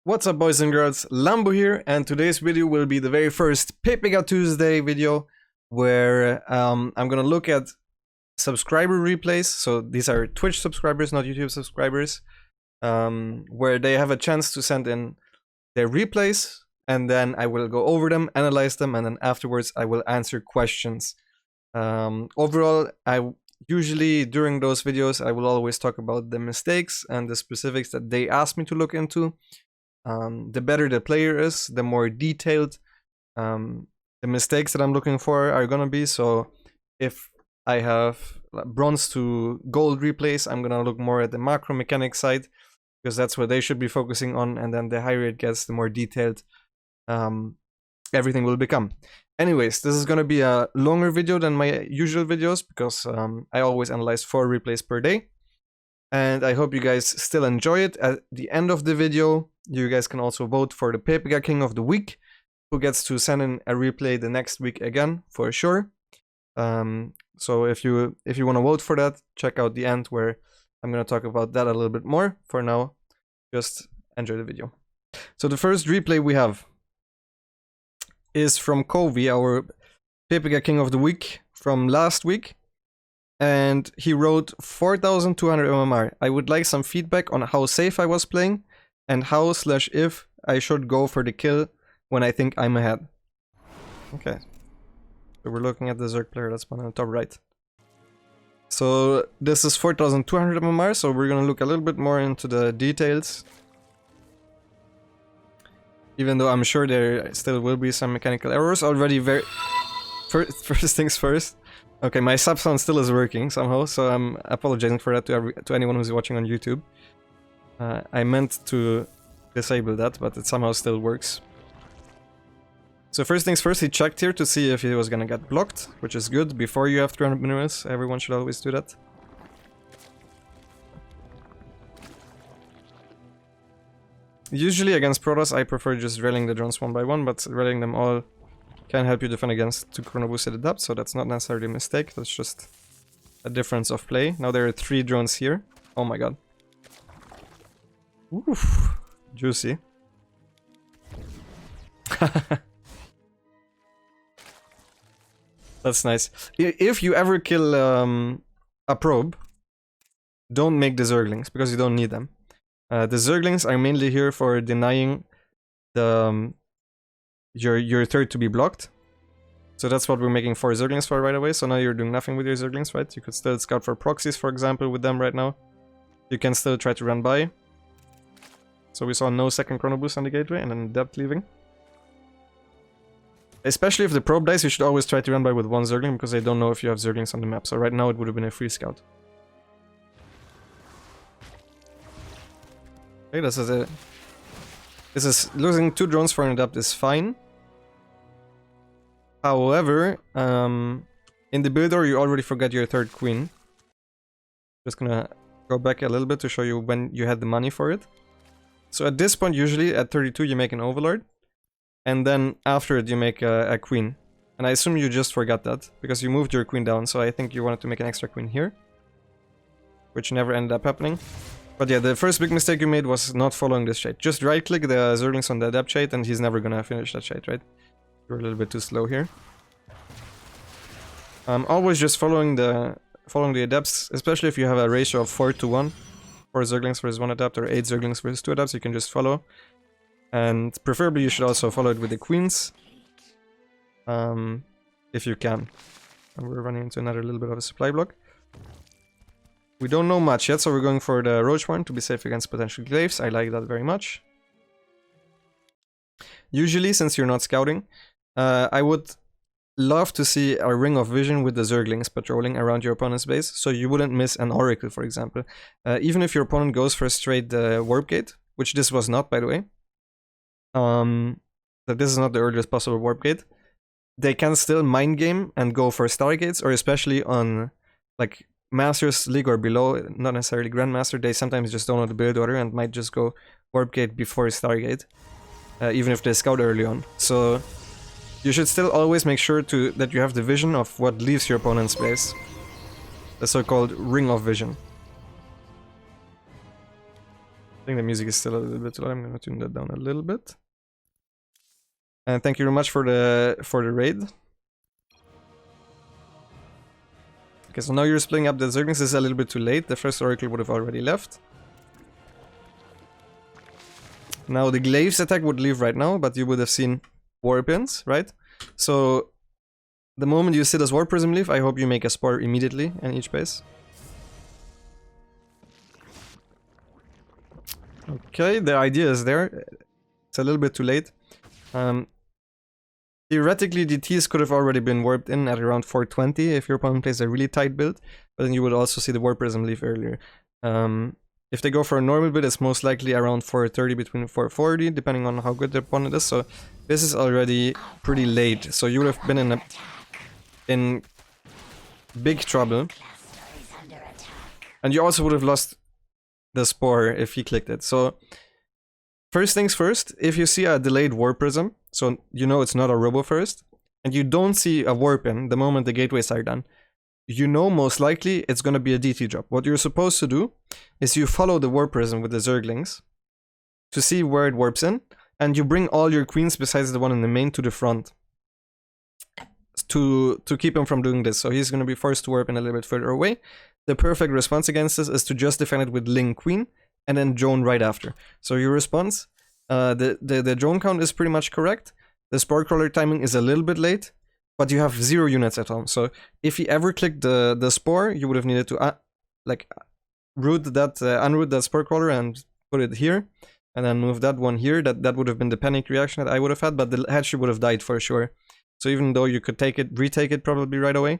What's up, boys and girls? Lambo here, and today's video will be the very first Pepega Tuesday video where I'm gonna look at subscriber replays. So these are Twitch subscribers, not YouTube subscribers, where they have a chance to send in their replays, and then I will go over them, analyze them, and then afterwards I will answer questions. Overall, usually during those videos I will always talk about the mistakes and the specifics that they asked me to look into. The better the player is, the more detailed the mistakes that I'm looking for are gonna be. So if I have bronze to gold replays, I'm gonna look more at the macro mechanic side, because that's what they should be focusing on, and then the higher it gets, the more detailed everything will become. Anyways, this is gonna be a longer video than my usual videos, because I always analyze 4 replays per day. And I hope you guys still enjoy it. At the end of the video, you guys can also vote for the Pepega King of the Week, who gets to send in a replay the next week again, for sure. So if you want to vote for that, check out the end where I'm going to talk about that a little bit more. For now, just enjoy the video. So the first replay we have is from Kovi, our Pepega King of the Week from last week. And he wrote 4,200 MMR. I would like some feedback on how safe I was playing and how/if I should go for the kill when I think I'm ahead. Okay. So we're looking at the Zerg player that's on the top right. So this is 4,200 MMR, so we're gonna look a little bit more into the details. Even though I'm sure there still will be some mechanical errors already. First things first. Okay, my sub sound still is working somehow, so I'm apologizing for that to anyone who's watching on YouTube. I meant to disable that, but it somehow still works. So first things first, he checked here to see if he was gonna get blocked, which is good. Before you have 300 minerals, everyone should always do that. Usually against Protoss, I prefer just rallying the drones one by one, but rallying them all can help you defend against 2 chrono boosted adapt, so that's not necessarily a mistake, that's just a difference of play. Now there are 3 drones here. Oh my god. Oof, juicy. That's nice. If you ever kill a probe, don't make the Zerglings, because you don't need them. The Zerglings are mainly here for denying the your third to be blocked. So that's what we're making 4 Zerglings for right away. So now you're doing nothing with your Zerglings, right? You could still scout for proxies, for example, with them right now. You can still try to run by. So we saw no second chrono boost on the gateway and then depth leaving. Especially if the probe dies, you should always try to run by with 1 Zergling, because they don't know if you have Zerglings on the map. So right now it would have been a free scout. Okay, this is losing 2 drones for an adapt is fine. However, in the build order you already forgot your 3rd queen. Just gonna go back a little bit to show you when you had the money for it. So at this point, usually at 32 you make an overlord, and then after it you make a queen. And I assume you just forgot that, because you moved your queen down, so I think you wanted to make an extra queen here, which never ended up happening. But yeah, the first big mistake you made was not following this shade. Just right click the Zerglings on the adept shade and he's never gonna finish that shade, right? You're a little bit too slow here. Always just following the adepts, especially if you have a ratio of 4 to 1. 4 Zerglings versus 1 adept, or 8 Zerglings versus 2 adepts, you can just follow. And preferably you should also follow it with the queens. If you can. And we're running into another little bit of a supply block. We don't know much yet, so we're going for the Roach one to be safe against potential glaives. I like that very much. Usually, since you're not scouting, I would love to see a ring of vision with the Zerglings patrolling around your opponent's base, so you wouldn't miss an Oracle, for example. Even if your opponent goes for a straight warp gate, which this was not, by the way. That this is not the earliest possible warp gate. They can still mind game and go for stargates, or especially on like Masters League or below, not necessarily Grandmaster, they sometimes just don't know the build order and might just go warp gate before stargate, even if they scout early on. So you should still always make sure that you have the vision of what leaves your opponent's base, the so-called ring of vision. I think the music is still a little bit loud. I'm gonna tune that down a little bit. And thank you very much for the raid. Okay, so now you're splitting up the Zerglings. This is a little bit too late. The first Oracle would have already left. Now the Glaives attack would leave right now, but you would have seen Warpins, right? So the moment you see this War Prism leave, I hope you make a Spore immediately in each base. Okay, the idea is there. It's a little bit too late. Theoretically, DTs could have already been warped in at around 420 if your opponent plays a really tight build, but then you would also see the War Prism leave earlier. If they go for a normal build, it's most likely around 430, between 440, depending on how good the opponent is. So this is already pretty late. So you would have been in big trouble. And you also would have lost the Spore if he clicked it. So first things first, if you see a delayed War Prism, so you know it's not a Robo first, and you don't see a Warpin the moment the gateways are done, you know most likely it's going to be a DT drop. What you're supposed to do is you follow the War Prism with the Zerglings to see where it warps in, and you bring all your queens besides the one in the main to the front to keep him from doing this. So he's going to be forced to warp in a little bit further away. The perfect response against this is to just defend it with Ling Queen and then drone right after. So your response, the drone count is pretty much correct. The Spore Crawler timing is a little bit late, but you have 0 units at home. So if he ever clicked the Spore, you would have needed to unroot that Spore Crawler and put it here, and then move that one here. That would have been the panic reaction that I would have had, but the hatchery would have died for sure. So even though you could retake it probably right away,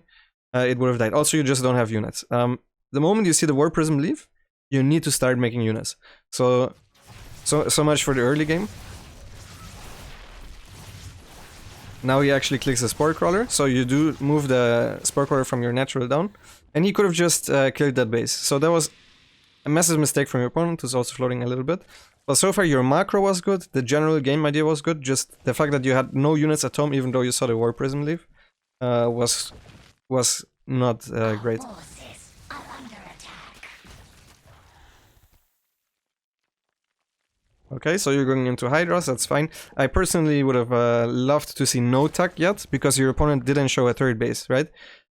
it would have died. Also, you just don't have units. The moment you see the War Prism leave, you need to start making units. So much for the early game. Now he actually clicks the Spore Crawler, so you do move the Spore Crawler from your natural down, and he could have just killed that base. So that was a massive mistake from your opponent, who's also floating a little bit. But so far your macro was good, the general game idea was good, just the fact that you had no units at home even though you saw the War Prism leave was not great. Okay, so you're going into Hydras, that's fine. I personally would have loved to see no tech yet, because your opponent didn't show a third base, right?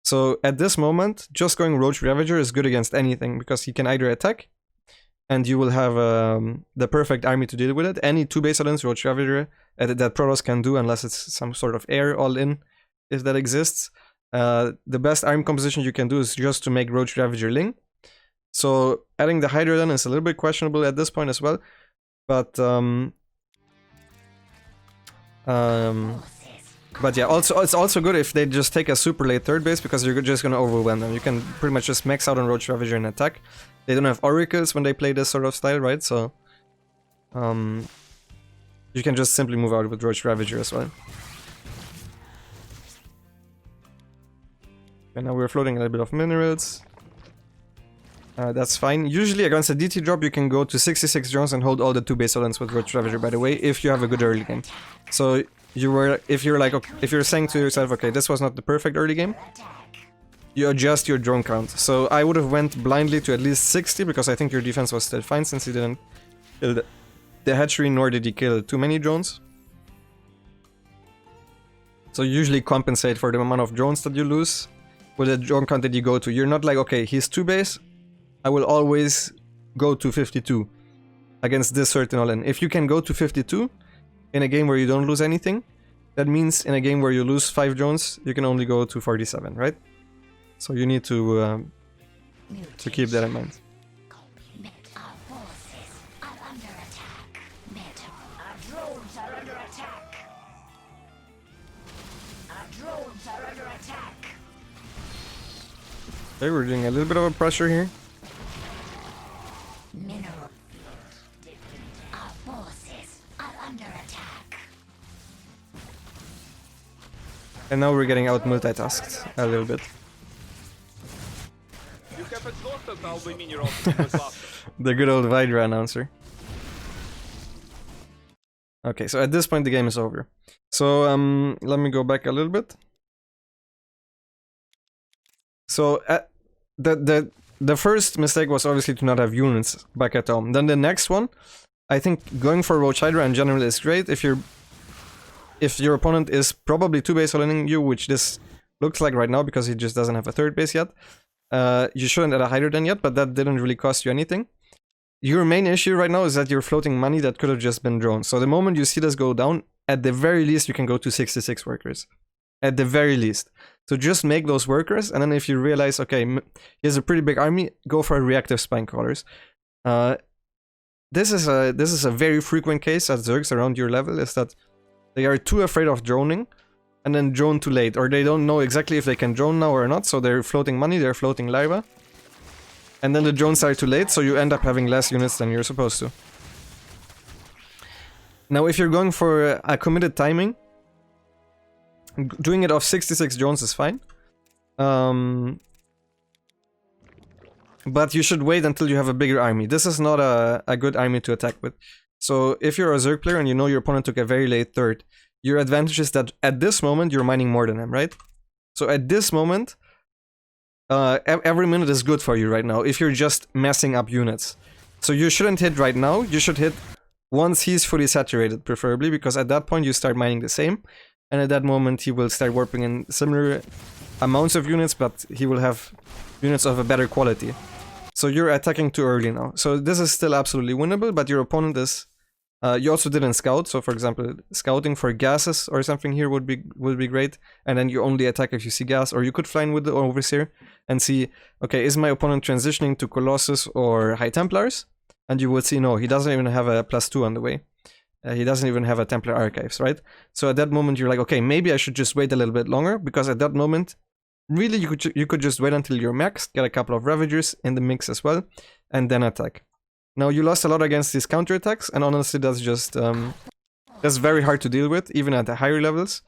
So at this moment, just going Roach Ravager is good against anything, because he can either attack, and you will have the perfect army to deal with it. Any 2-base islands, Roach Ravager, that Protoss can do, unless it's some sort of air all-in, if that exists. The best army composition you can do is just to make Roach Ravager Ling. So adding the Hydra then is a little bit questionable at this point as well. But yeah, also it's also good if they just take a super late third base, because you're just gonna overwhelm them. You can pretty much just max out on Roach Ravager and attack. They don't have oracles when they play this sort of style, right? So you can just simply move out with Roach Ravager as well. And now we're floating a little bit of minerals. That's fine. Usually against a DT drop you can go to 66 drones and hold all the 2-base islands with Roach Ravager, by the way, if you have a good early game. So if you're saying to yourself, okay, this was not the perfect early game, you adjust your drone count. So I would have went blindly to at least 60, because I think your defense was still fine since he didn't kill the hatchery, nor did he kill too many drones. So you usually compensate for the amount of drones that you lose with the drone count that you go to. You're not like, okay, he's 2-base, I will always go to 52 against this certain all-in. If you can go to 52 in a game where you don't lose anything, that means in a game where you lose 5 drones, you can only go to 47, right? So you need to keep that in mind. Okay, we're doing a little bit of a pressure here. And now we're getting out multitasked a little bit. The good old Vidra announcer. Okay, so at this point the game is over. So let me go back a little bit. So the the first mistake was obviously to not have units back at home. Then the next one, I think going for Roach Hydra in general is great if your opponent is probably 2-base all-inning you, which this looks like right now because he just doesn't have a 3rd base yet. You shouldn't add a Hydra then yet, but that didn't really cost you anything. Your main issue right now is that you're floating money that could have just been drones. So the moment you see this go down, at the very least you can go to 66 workers. At the very least. So just make those workers, and then if you realize, okay, he has a pretty big army, go for reactive spine callers. This is a very frequent case at Zergs around your level, is that they are too afraid of droning, and then drone too late, or they don't know exactly if they can drone now or not, so they're floating money, they're floating larva. And then the drones are too late, so you end up having less units than you're supposed to. Now if you're going for a committed timing, doing it off 66 drones is fine. But you should wait until you have a bigger army. This is not a good army to attack with. So if you're a Zerg player and you know your opponent took a very late 3rd, your advantage is that at this moment you're mining more than him, right? So at this moment, every minute is good for you right now if you're just messing up units. So you shouldn't hit right now, you should hit once he's fully saturated, preferably, because at that point you start mining the same, and at that moment he will start warping in similar amounts of units, but he will have units of a better quality. So you're attacking too early now. So this is still absolutely winnable, but your opponent is... you also didn't scout, so for example, scouting for gases or something here would be great, and then you only attack if you see gas, or you could fly in with the Overseer and see, okay, is my opponent transitioning to Colossus or High Templars? And you would see, no, he doesn't even have a +2 on the way. He doesn't even have a Templar Archives, right? So at that moment you're like, okay, maybe I should just wait a little bit longer, because at that moment, really you could just wait until you're maxed, get a couple of Ravagers in the mix as well, and then attack. Now you lost a lot against these counterattacks, and honestly that's just that's very hard to deal with, even at the higher levels.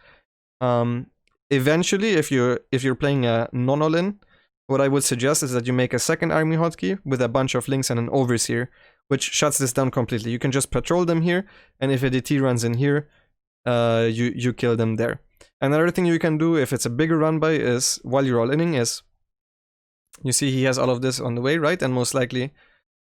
Eventually, if you're playing a non-all-in, what I would suggest is that you make a 2nd army hotkey with a bunch of links and an Overseer, which shuts this down completely. You can just patrol them here, and if a DT runs in here, you kill them there. Another thing you can do if it's a bigger run by is, while you're all-inning, is you see he has all of this on the way, right? And most likely,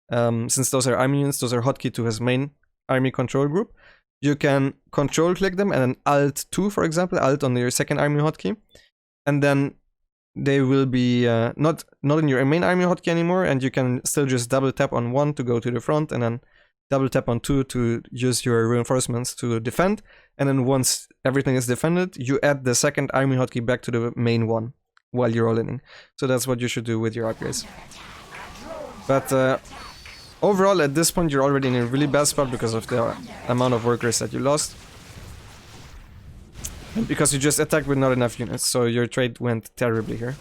since those are army units, those are hotkey to his main army control group, you can control click them and then Alt 2, for example, Alt on your 2nd army hotkey, and then they will be not in your main army hotkey anymore, and you can still just double tap on 1 to go to the front, and then double tap on 2 to use your reinforcements to defend, and then once everything is defended, you add the 2nd army hotkey back to the main one while you're all-inning. So that's what you should do with your upgrades. But overall, at this point, you're already in a really bad spot because of the amount of workers that you lost. And because you just attacked with not enough units, so your trade went terribly here.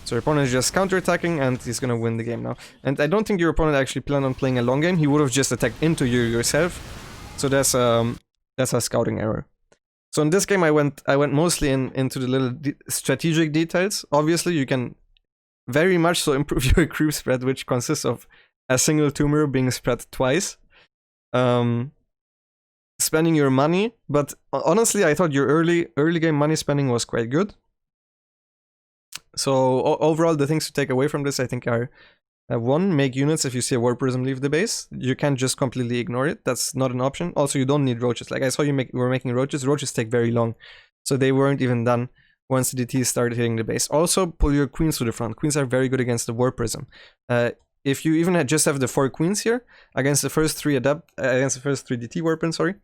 So your opponent is just counterattacking, and he's gonna win the game now. And I don't think your opponent actually planned on playing a long game. He would have just attacked into you yourself. So that's a scouting error. So in this game, I went mostly into the little strategic details. Obviously, you can very much so improve your creep spread, which consists of a single tumor being spread twice. Spending your money, but honestly, I thought your early game money spending was quite good. So overall, the things to take away from this, I think, are 1, make units if you see a Warp Prism leave the base. You can't just completely ignore it. That's not an option. Also, you don't need roaches. Like I saw you were making roaches. Roaches take very long, so they weren't even done once the DTs started hitting the base. Also, pull your queens to the front. Queens are very good against the Warp Prism. If you even just have the 4 queens here against the first 3 DT Warpins, sorry,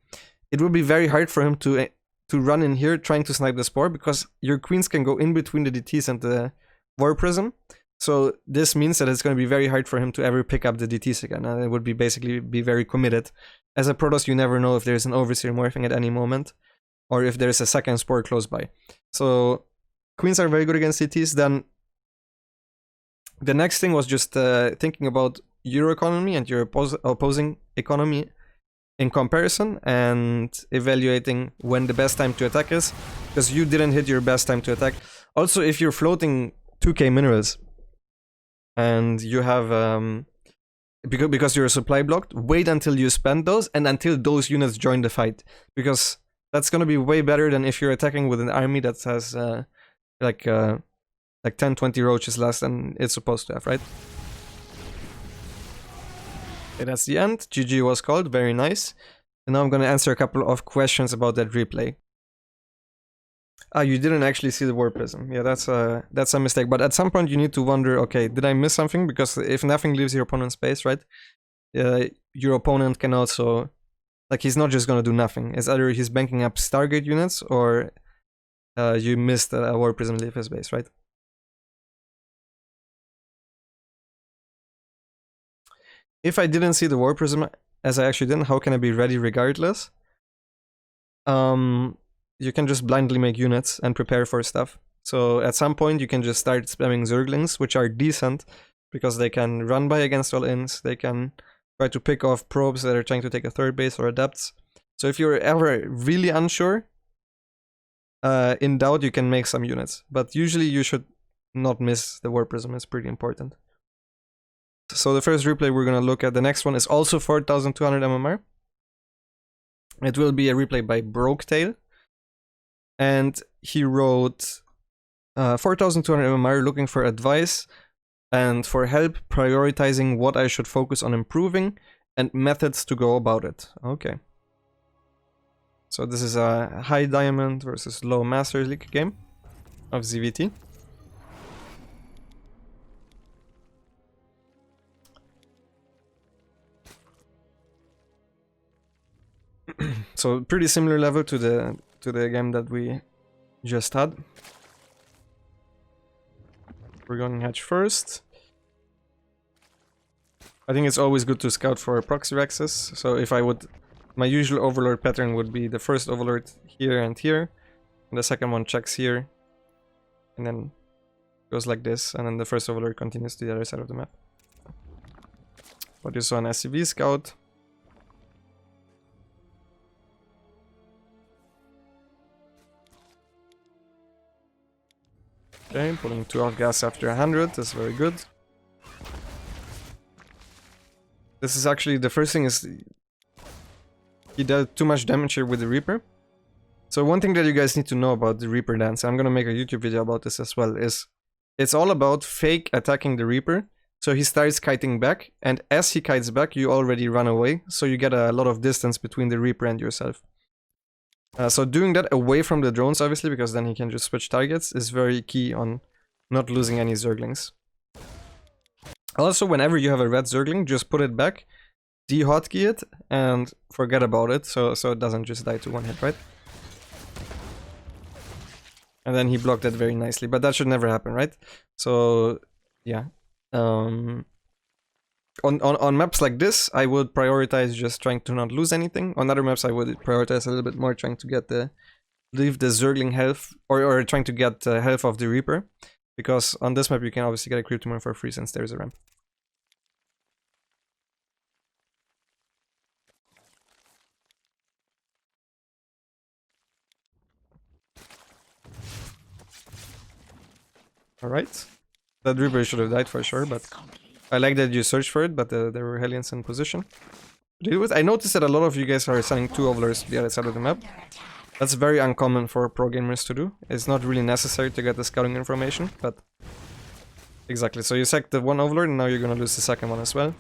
it will be very hard for him to run in here trying to snipe the Spore, because your queens can go in between the DTs and the Warp Prism. So this means that it's going to be very hard for him to ever pick up the DTs again, and it would be basically be very committed. As a Protoss, you never know if there's an Overseer morphing at any moment, or if there's a 2nd Spore close by. So queens are very good against DTs. Then the next thing was just thinking about your economy and your opposing economy in comparison, and evaluating when the best time to attack is, because you didn't hit your best time to attack. Also, if you're floating 2k minerals and you have because you're supply blocked, wait until you spend those and until those units join the fight, because that's going to be way better than if you're attacking with an army that has like 10-20 roaches less than it's supposed to have, right? Okay, that's the end. GG was called, very nice. And now I'm gonna answer a couple of questions about that replay. Ah, you didn't actually see the War Prism. Yeah, that's a mistake. But at some point you need to wonder, okay, did I miss something? Because if nothing leaves your opponent's space, right? Your opponent can also, like, he's not just gonna do nothing. It's either he's banking up Stargate units or you missed a War Prism leave his base, right? If I didn't see the War Prism, as I actually didn't, how can I be ready regardless? You can just blindly make units and prepare for stuff. So at some point you can just start spamming Zerglings, which are decent because they can run by against all ins, they can try to pick off probes that are trying to take a third base or adepts. So if you're ever really unsure, in doubt you can make some units, but usually you should not miss the War Prism, it's pretty important. So the first replay we're gonna look at, the next one is also 4200 MMR. It will be a replay by Broketail. And he wrote 4200 MMR looking for advice and for help prioritizing what I should focus on improving and methods to go about it. Okay. So this is a high diamond versus low Masters League game of ZvT. So pretty similar level to the game that we just had. We're going hatch first. I think it's always good to scout for proxy rexes. So if I would, my usual overlord pattern would be the first overlord here and here, and the second one checks here, and then goes like this, and then the first overlord continues to the other side of the map. But you saw an SCV scout. Okay, pulling 2 off gas after 100, that's very good. This is actually, the first thing is, he did too much damage here with the Reaper. So one thing that you guys need to know about the Reaper dance, I'm gonna make a YouTube video about this as well, is it's all about fake attacking the Reaper. So he starts kiting back, and as he kites back, you already run away, so you get a lot of distance between the Reaper and yourself. So doing that away from the drones, obviously, because then he can just switch targets, is very key on not losing any Zerglings. Also, whenever you have a red Zergling, just put it back, de-hotkey it, and forget about it, so it doesn't just die to one hit, right? And then he blocked that very nicely, but that should never happen, right? So, yeah. On maps like this, I would prioritize just trying to not lose anything. On other maps, I would prioritize a little bit more trying to get leave the Zergling health, or trying to get health of the Reaper. Because on this map, you can obviously get a creep tumor for free since there's a ramp. Alright. That Reaper should have died for sure, but I like that you searched for it, but there were Hellions in position. I noticed that a lot of you guys are sending 2 overlords to the other side of the map. That's very uncommon for pro gamers to do. It's not really necessary to get the scouting information, but... Exactly, so you sacked the 1 overlord and now you're gonna lose the second one as well.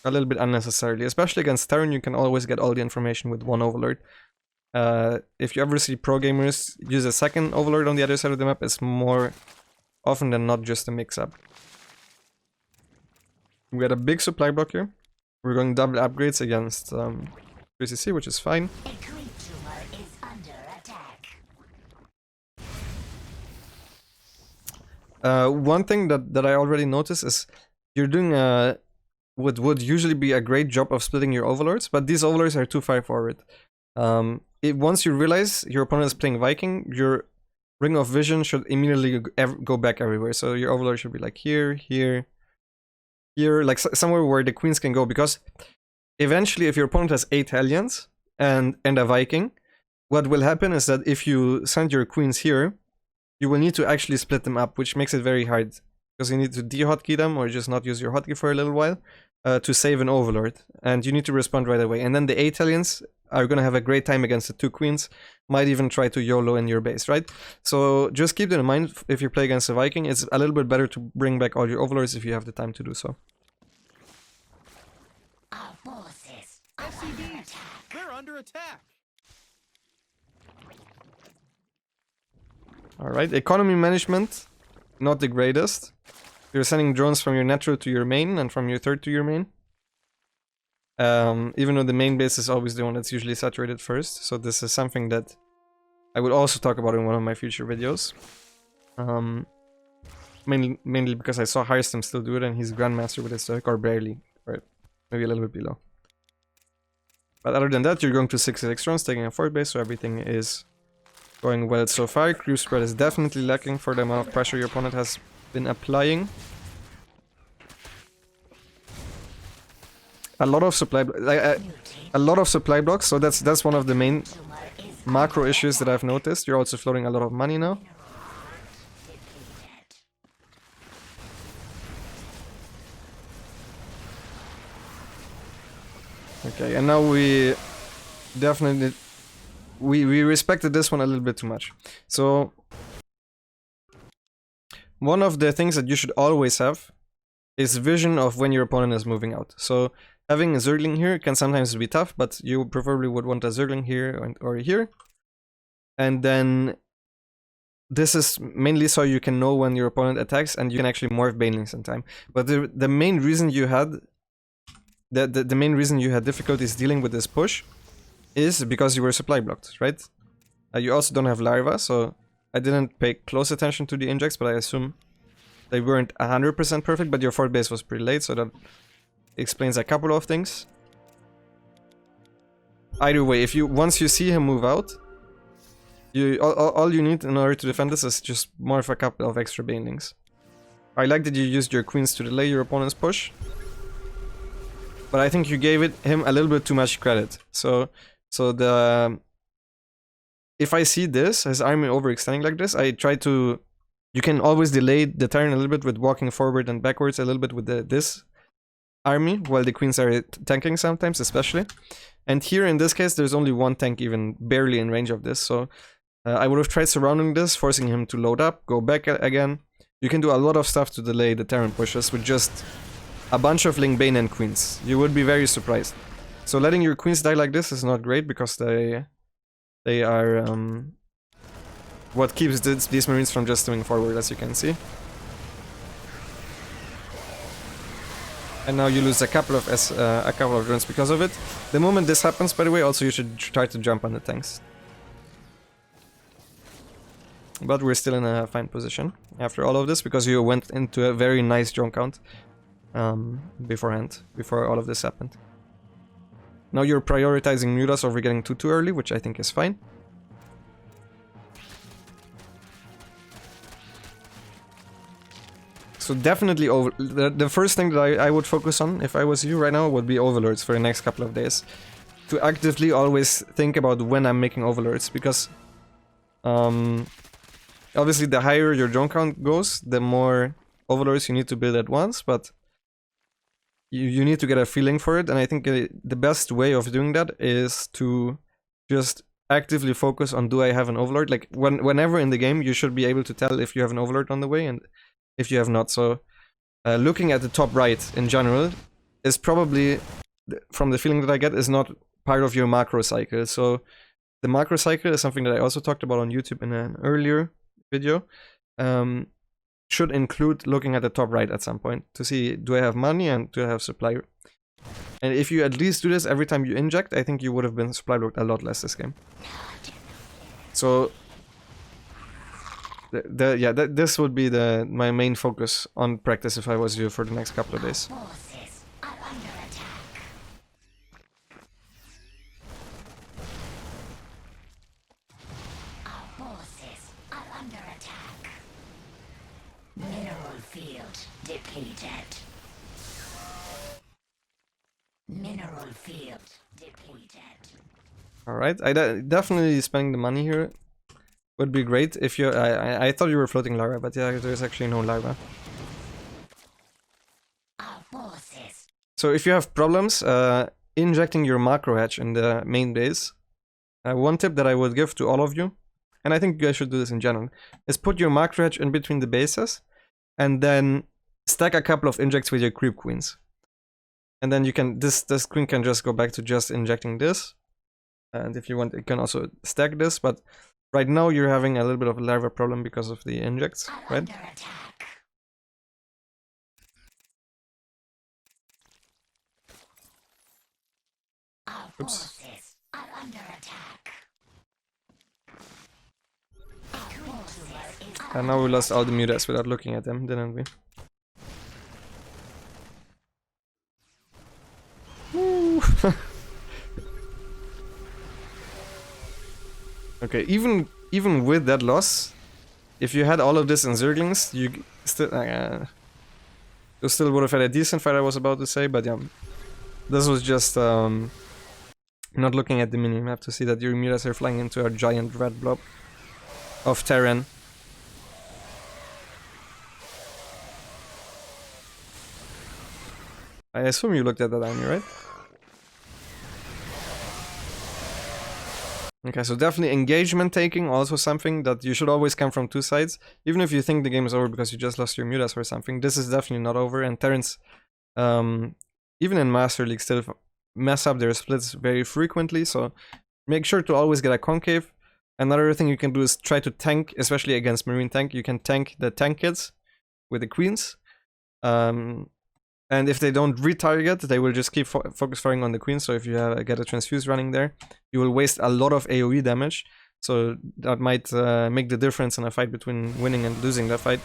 A little bit unnecessarily. Especially against Terran, you can always get all the information with 1 overlord. If you ever see pro gamers use a second overlord on the other side of the map, it's more often than not just a mix-up. We got a big supply block here. We're going double upgrades against 3CC, which is fine. A creep tumor is under attack. One thing that I already noticed is you're doing what would usually be a great job of splitting your overlords, but these overlords are too far forward. Once you realize your opponent is playing Viking, your ring of vision should immediately go back everywhere. So your overlord should be like here, here, here, like somewhere where the queens can go, because eventually if your opponent has 8 Hellions and a Viking, what will happen is that if you send your queens here, you will need to actually split them up, which makes it very hard, because you need to de-hotkey them or just not use your hotkey for a little while to save an overlord, and you need to respond right away. And then the 8 Hellions are gonna have a great time against the 2 queens, might even try to YOLO in your base, right? So just keep that in mind if you play against a Viking. It's a little bit better to bring back all your overlords if you have the time to do so. Our forces are under attack. We're under attack. Alright, economy management, not the greatest. You're sending drones from your natural to your main and from your third to your main. Even though the main base is always the one that's usually saturated first. So this is something that I will also talk about in one of my future videos. Mainly because I saw Hirestem still do it and he's Grandmaster with his Stoic, or barely, or maybe a little bit below. But other than that, you're going to 66 drones, taking a 4th base, so everything is going well so far. Creep spread is definitely lacking for the amount of pressure your opponent has been applying. A lot of supply, a lot of supply blocks. So that's one of the main macro issues that I've noticed. You're also floating a lot of money now. Okay, and now we definitely we respected this one a little bit too much. So one of the things that you should always have is vision of when your opponent is moving out. So having a Zergling here can sometimes be tough, but you preferably would want a Zergling here or here. And then this is mainly so you can know when your opponent attacks and you can actually morph Banelings in time. But the main reason you had the main reason you had difficulties dealing with this push is because you were supply blocked, right? You also don't have larva, so I didn't pay close attention to the injects, but I assume they weren't 100% perfect, but your 4th base was pretty late, so that explains a couple of things. Either way, if you once you see him move out, all you need in order to defend this is just morph a couple of extra Banelings. I like that you used your queens to delay your opponent's push, but I think you gave him a little bit too much credit. So if I see this, his army overextending like this, I try to... You can always delay the turn a little bit with walking forward and backwards a little bit with this army, while the queens are tanking sometimes, especially. And here in this case, there's only one tank even barely in range of this, so I would have tried surrounding this, forcing him to load up, go back again. You can do a lot of stuff to delay the Terran pushes with just a bunch of Ling Bane and queens. You would be very surprised. So letting your queens die like this is not great, because they are what keeps these marines from just moving forward, as you can see. And now you lose a couple of drones because of it. The moment this happens, by the way, also you should try to jump on the tanks. But we're still in a fine position after all of this, because you went into a very nice drone count beforehand, before all of this happened. Now you're prioritizing Mutas over getting too early, which I think is fine. So definitely the first thing that I would focus on, if I was you right now, would be overlords for the next couple of days. To actively always think about when I'm making overlords, because obviously the higher your drone count goes, the more overlords you need to build at once, but you need to get a feeling for it, and I think the best way of doing that is to just actively focus on, do I have an overlord? Like whenever in the game, you should be able to tell if you have an overlord on the way and if you have not. So looking at the top right in general is probably, from the feeling that I get, is not part of your macro cycle. So the macro cycle is something that I also talked about on YouTube in an earlier video. Should include looking at the top right at some point to see, do I have money and do I have supply? And if you at least do this every time you inject, I think you would have been supply blocked a lot less this game. So this would be my main focus on practice if I was you for the next couple of days. Forces are under attack. Our forces are under attack. Mineral field depleted. Mineral field depleted. Alright, definitely spending the money here would be great. If you, I thought you were floating larva, but yeah, there's actually no larva. Our forces. So if you have problems, injecting your macro hatch in the main base, one tip that I would give to all of you, and I think you guys should do this in general, is put your macro hatch in between the bases, and then stack a couple of injects with your creep queens. And then you can, this queen can just go back to just injecting this. And if you want, you can also stack this, but right now you're having a little bit of a larva problem because of the injects, right? Oops. And now we lost all the mutas without looking at them, didn't we? Okay, even with that loss, if you had all of this in Zerglings, you still would have had a decent fight, I was about to say, but yeah. This was just not looking at the minimap to see that your mutas are flying into a giant red blob of Terran. I assume you looked at that army, right? Okay, so definitely engagement taking, also something that you should always come from two sides. Even if you think the game is over because you just lost your mutas or something, this is definitely not over, and Terrans, even in Master League, still mess up their splits very frequently, so make sure to always get a concave. Another thing you can do is try to tank, especially against Marine tank, you can tank the tank kids with the queens. And if they don't retarget, they will just keep focus firing on the queen. So if you get a transfuse running there, you will waste a lot of AoE damage. So that might make the difference in a fight between winning and losing that fight.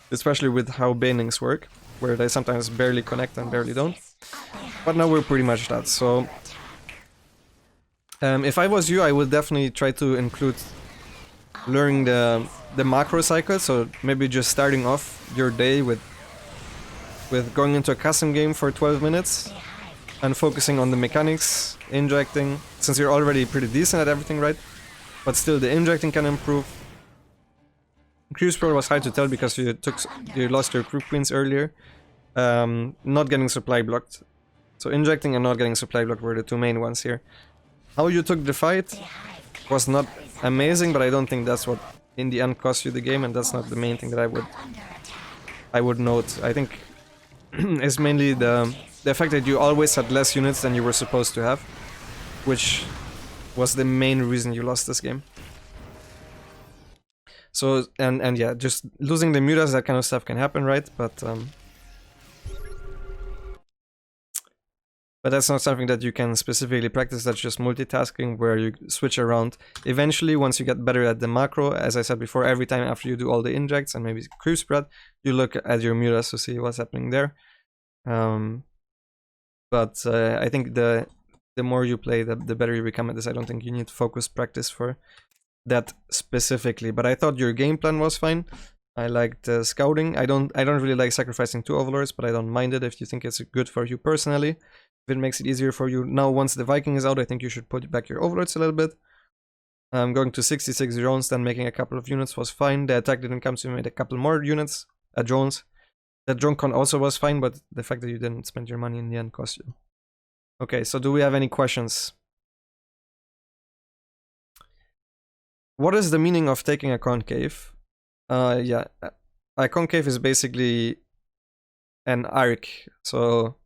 Especially with how banings work, where they sometimes barely connect and barely don't. But now we're pretty much that. So if I was you, I would definitely try to include learning the macro cycle. So maybe just starting off your day with going into a custom game for 12 minutes and focusing on the mechanics, injecting, since you're already pretty decent at everything, right? But still the injecting can improve. Cruise Pro was hard to tell because you lost your crew queens earlier. Not getting supply blocked. So injecting and not getting supply blocked were the two main ones here. How you took the fight was not amazing, but I don't think that's what in the end cost you the game, and that's not the main thing that I would note. I think is mainly the fact that you always had less units than you were supposed to have, which was the main reason you lost this game. So, and yeah, just losing the mutas, that kind of stuff can happen, right? But that's not something that you can specifically practice, that's just multitasking where you switch around. Eventually, once you get better at the macro, as I said before, every time after you do all the injects and maybe crew spread, you look at your mutas to see what's happening there. But I think the more you play, the better you become at this. I don't think you need focus practice for that specifically. But I thought your game plan was fine. I liked scouting. I don't really like sacrificing 2 overlords, but I don't mind it if you think it's good for you personally. If it makes it easier for you. Now, once the Viking is out, I think you should put back your overlords a little bit. Going to 66 drones, then making a couple of units was fine. The attack didn't come, so you made a couple more units, drones. That drone con also was fine, but the fact that you didn't spend your money in the end cost you. Okay, so do we have any questions? What is the meaning of taking a concave? Yeah, a concave is basically an arc, so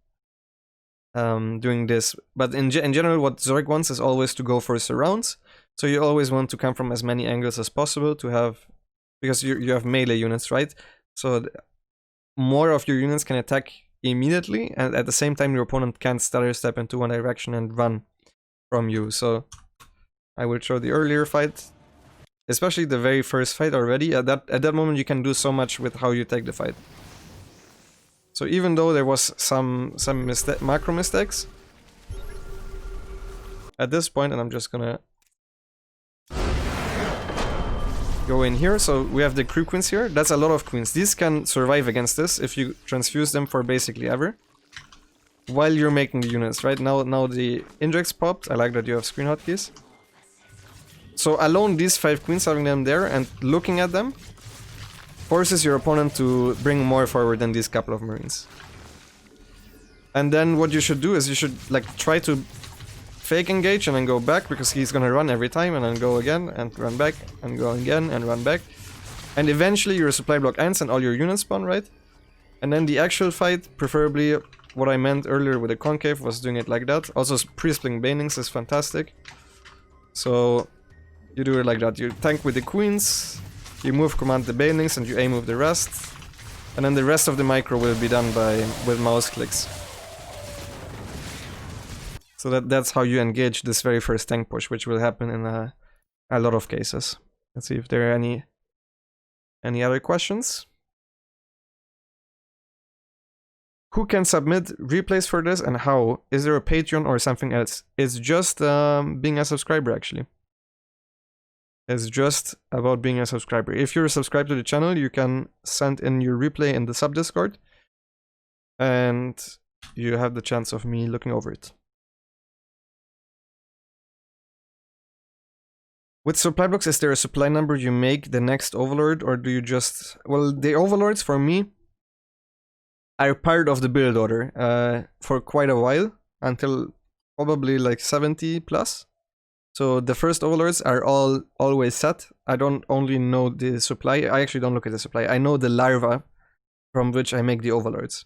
doing this. But in general, what Zorg wants is always to go for surrounds. So you always want to come from as many angles as possible to have, because you have melee units, right? So more of your units can attack immediately, and at the same time your opponent can't stutter step into one direction and run from you. So I will show the earlier fight, especially the very first fight already. At that moment you can do so much with how you take the fight. So even though there was some macro mistakes at this point, and I'm just gonna go in here. So we have the crew queens here. That's a lot of queens. These can survive against this if you transfuse them for basically ever, while you're making the units, right? Now the injects popped. I like that you have screen hotkeys. So alone these 5 queens, having them there and looking at them, forces your opponent to bring more forward than these couple of marines. And then what you should do is you should like try to fake engage and then go back, because he's gonna run every time, and then go again and run back and go again and run back. And eventually your supply block ends and all your units spawn, right? And then the actual fight, preferably what I meant earlier with the concave, was doing it like that. Also pre-spling banings is fantastic. So you do it like that. You tank with the queens, you move command the banings, and you aim with the rest. And then the rest of the micro will be done with mouse clicks. So that's how you engage this very first tank push, which will happen in a lot of cases. Let's see if there are any other questions. Who can submit replays for this and how? Is there a Patreon or something else? It's just being a subscriber, actually. It's just about being a subscriber. If you're subscribed to the channel, you can send in your replay in the sub Discord, and you have the chance of me looking over it. With supply blocks, is there a supply number you make the next overlord, or do you just... Well, the overlords for me are part of the build order for quite a while, until probably like 70 plus. So the first overlords are always set. I don't only know the supply, I actually don't look at the supply. I know the larva from which I make the overlords.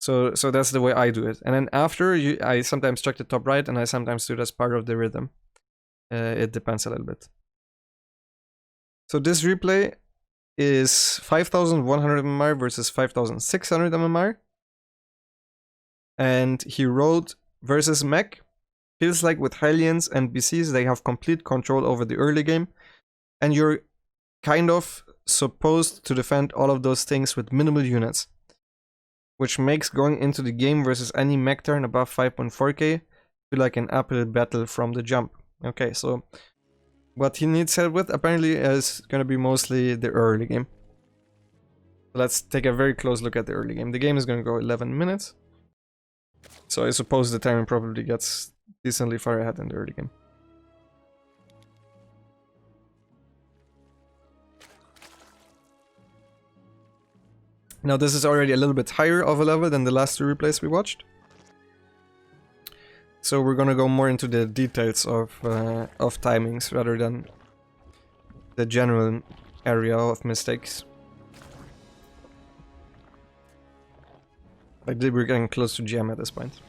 So that's the way I do it. And then after, I sometimes check the top right, and I sometimes do it as part of the rhythm. It depends a little bit. So this replay is 5100 MMR versus 5600 MMR. And he wrote versus Mech. Feels like with Hellions and BCs, they have complete control over the early game. And you're kind of supposed to defend all of those things with minimal units. Which makes going into the game versus any Mech turn above 5.4k feel like an uphill battle from the jump. Okay, so what he needs help with apparently is going to be mostly the early game. Let's take a very close look at the early game. The game is going to go 11 minutes. So I suppose the timing probably gets decently far ahead in the early game. Now this is already a little bit higher of a level than the last two replays we watched. So we're gonna go more into the details of timings rather than the general area of mistakes. Like we're getting close to GM at this point.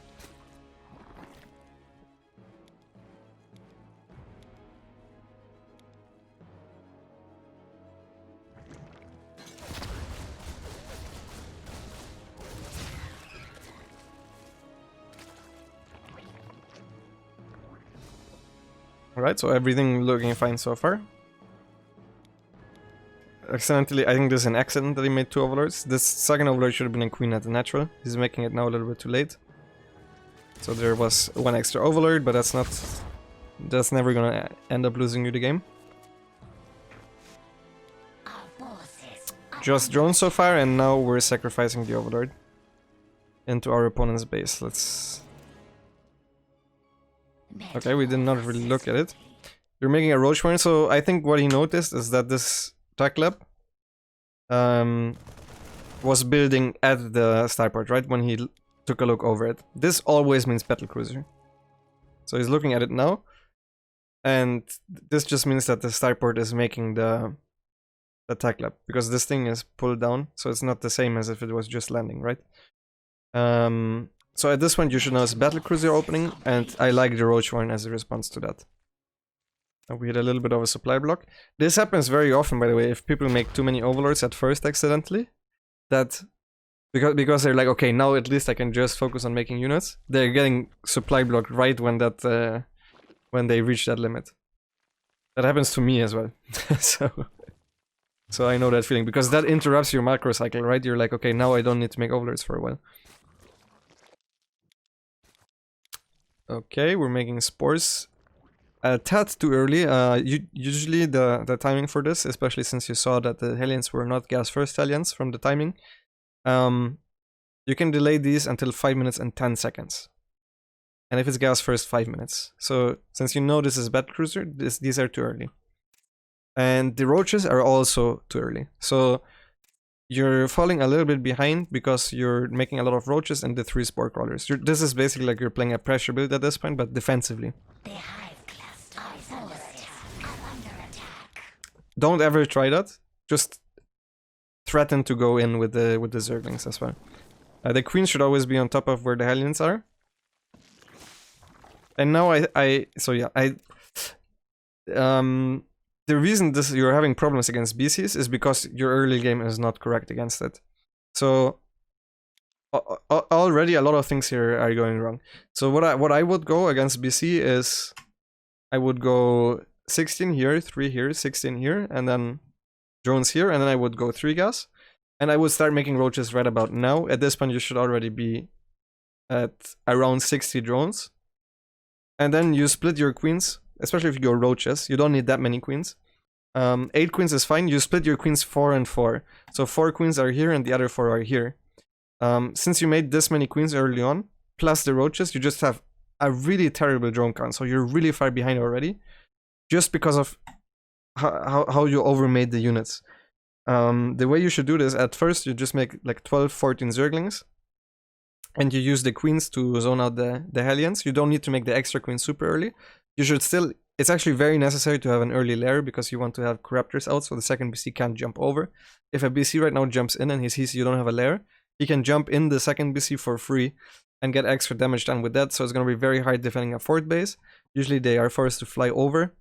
Alright, so everything looking fine so far. Accidentally, I think this is an accident that he made two overlords. This second overlord should have been a queen at the natural. He's making it now a little bit too late. So there was one extra overlord, but that's never gonna end up losing you the game. Just drones so far, and now we're sacrificing the overlord into our opponent's base. Let's... Okay, we did not really look at it. You're making a roach warren, so I think what he noticed is that this tech lab was building at the starport, right? When he took a look over it. This always means Battlecruiser. So he's looking at it now. And this just means that the starport is making the tech lab. Because this thing is pulled down, so it's not the same as if it was just landing, right? So at this point you should know it's Battlecruiser opening, and I like the roach warren as a response to that. We had a little bit of a supply block. This happens very often, by the way, if people make too many overlords at first accidentally. That because they're like, okay, now at least I can just focus on making units. They're getting supply blocked right when that when they reach that limit. That happens to me as well. so I know that feeling, because that interrupts your macro cycle, right? You're like, okay, now I don't need to make overlords for a while. Okay, we're making spores. A tad too early. Usually the timing for this, especially since you saw that the Hellions were not gas first Hellions from the timing, you can delay these until 5 minutes and 10 seconds. And if it's gas first, 5 minutes. So since you know this is Battlecruiser, these are too early. And the roaches are also too early. So you're falling a little bit behind because you're making a lot of roaches and the 3 spore crawlers. This is basically like you're playing a pressure build at this point, but defensively. The hive cluster is under attack. I'm under attack. Don't ever try that. Just threaten to go in with the zerglings as well. The queen should always be on top of where the hellions are. And now the reason you're having problems against BCs is because your early game is not correct against it. So already a lot of things here are going wrong. So what I would go against BC is I would go 16 here, 3 here, 16 here, and then drones here, and then I would go 3 gas. And I would start making roaches right about now. At this point you should already be at around 60 drones. And then you split your queens, especially if you go roaches. You don't need that many queens. 8 queens is fine. You split your queens 4 and 4. So 4 queens are here and the other 4 are here. Since you made this many queens early on, plus the roaches, you just have a really terrible drone count. So you're really far behind already, just because of how you overmade the units. The way you should do this, at first you just make like 12, 14 zerglings. And you use the queens to zone out the hellions. You don't need to make the extra queens super early. You should still... It's actually very necessary to have an early lair because you want to have corruptors out so the second BC can't jump over. If a BC right now jumps in and he sees you don't have a lair, he can jump in the second BC for free and get extra damage done with that. So it's going to be very hard defending a fort base. Usually they are forced to fly over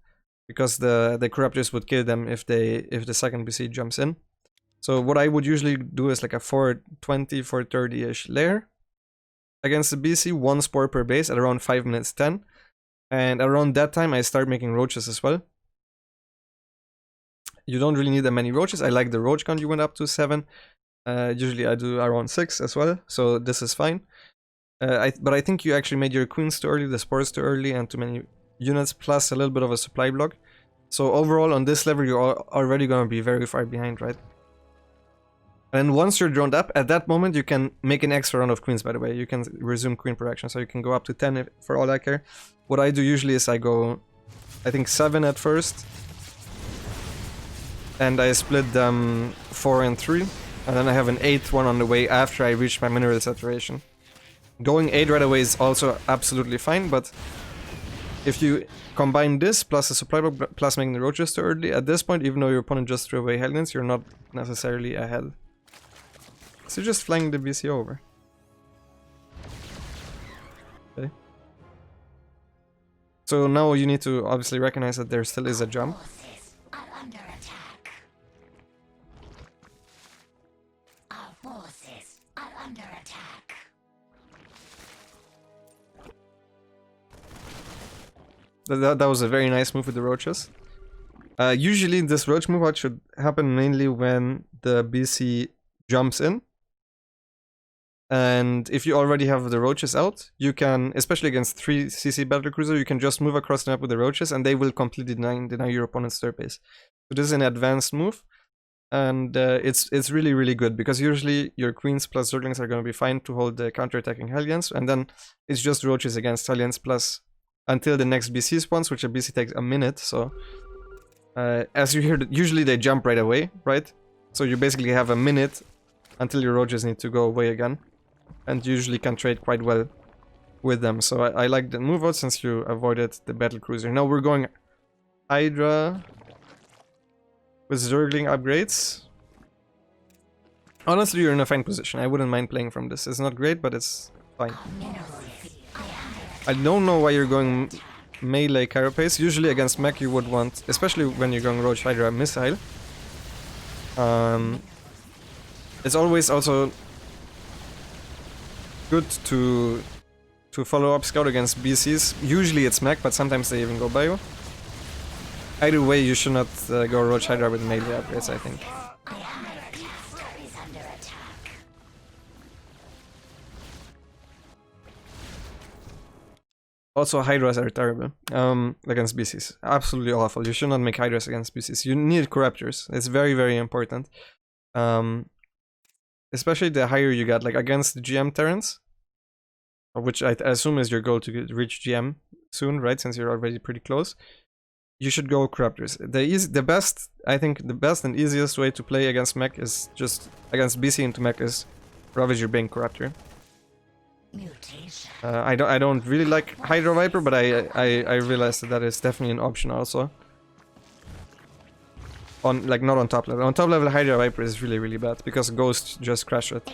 because the corruptors would kill them if the second BC jumps in. So what I would usually do is like a 420, 430-ish lair against the BC, 1 spore per base at around 5 minutes 10. And around that time I start making roaches as well. You don't really need that many roaches. I like the roach count you went up to 7. Usually I do around 6 as well, so this is fine. But I think you actually made your queens too early, the spores too early, and too many units, plus a little bit of a supply block. So overall on this level you're already going to be very far behind, right? And once you're droned up, at that moment you can make an extra round of queens, by the way. You can resume queen production, so you can go up to 10 for all I care. What I do usually is I go, I think 7 at first. And I split them 4 and 3. And then I have an 8th one on the way after I reach my mineral saturation. Going 8 right away is also absolutely fine, but if you combine this plus the supply block plus making the roaches too early, at this point, even though your opponent just threw away hellions, you're not necessarily ahead. So just flying the BC over. Okay. So now you need to obviously recognize that there still is a jump. Forces are under attack. Our forces are under attack. That was a very nice move with the roaches. Usually this roach move out should happen mainly when the BC jumps in. And if you already have the roaches out, you can, especially against 3 CC Battlecruiser, you can just move across the map with the roaches and they will completely deny your opponent's third base. So this is an advanced move. And it's really, really good because usually your queens plus zerglings are going to be fine to hold the counter-attacking hellions. And then it's just roaches against hellions plus until the next BC spawns, which a BC takes a minute. So as you hear, usually they jump right away, right? So you basically have a minute until your roaches need to go away again. And usually can trade quite well with them. So I like the move out since you avoided the Battlecruiser. Now we're going Hydra with Zergling upgrades. Honestly, you're in a fine position. I wouldn't mind playing from this. It's not great, but it's fine. I don't know why you're going melee carapace. Usually against Mech you would want, especially when you're going Roach Hydra missile. It's always also good to follow up scout against BCs. Usually it's Mech, but sometimes they even go bio. Either way, you should not go Roach Hydra with melee upgrades, I think. Also, Hydras are terrible against BCs. Absolutely awful. You should not make Hydras against BCs. You need Corruptors. It's very, very important. Especially the higher you get, like against GM Terrans, which I assume is your goal to reach GM soon, right? Since you're already pretty close. you should go Corruptors. The best, I think the best and easiest way to play against Mech is just, against BC into Mech is Ravager Bane Corruptor. Mutation. I don't really like Hydra Viper, but I realized that is definitely an option also. On, like, not on top level. On top level, Hydra Viper is really bad because Ghost just crash it.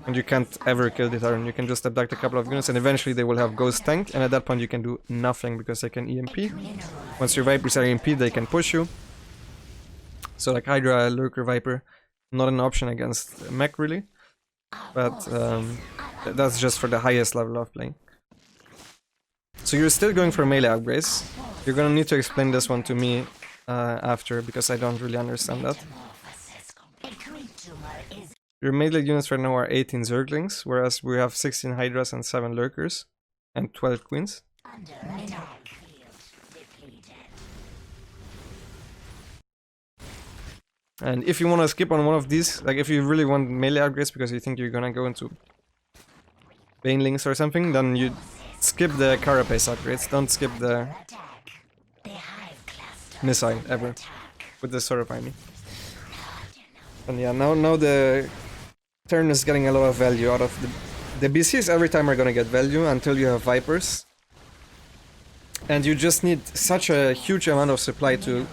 And you can't ever kill the turn. You can just abduct a couple of units and eventually they will have Ghost tank, and at that point you can do nothing because they can EMP. Once your Vipers are EMP, they can push you. So like Hydra, Lurker, Viper, not an option against Mech really. But that's just for the highest level of playing. So you're still going for melee upgrades. You're gonna need to explain this one to me after, because I don't really understand that. Your melee units right now are 18 Zerglings, whereas we have 16 Hydras and 7 Lurkers, and 12 Queens. And if you want to skip on one of these, like if you really want melee upgrades because you think you're gonna go into Banelings or something, then you skip the Carapace upgrades, don't skip the missile ever with this sort of army. And yeah, now the turn is getting a lot of value out of the BCs. Every time are gonna get value until you have Vipers. And you just need such a huge amount of supply to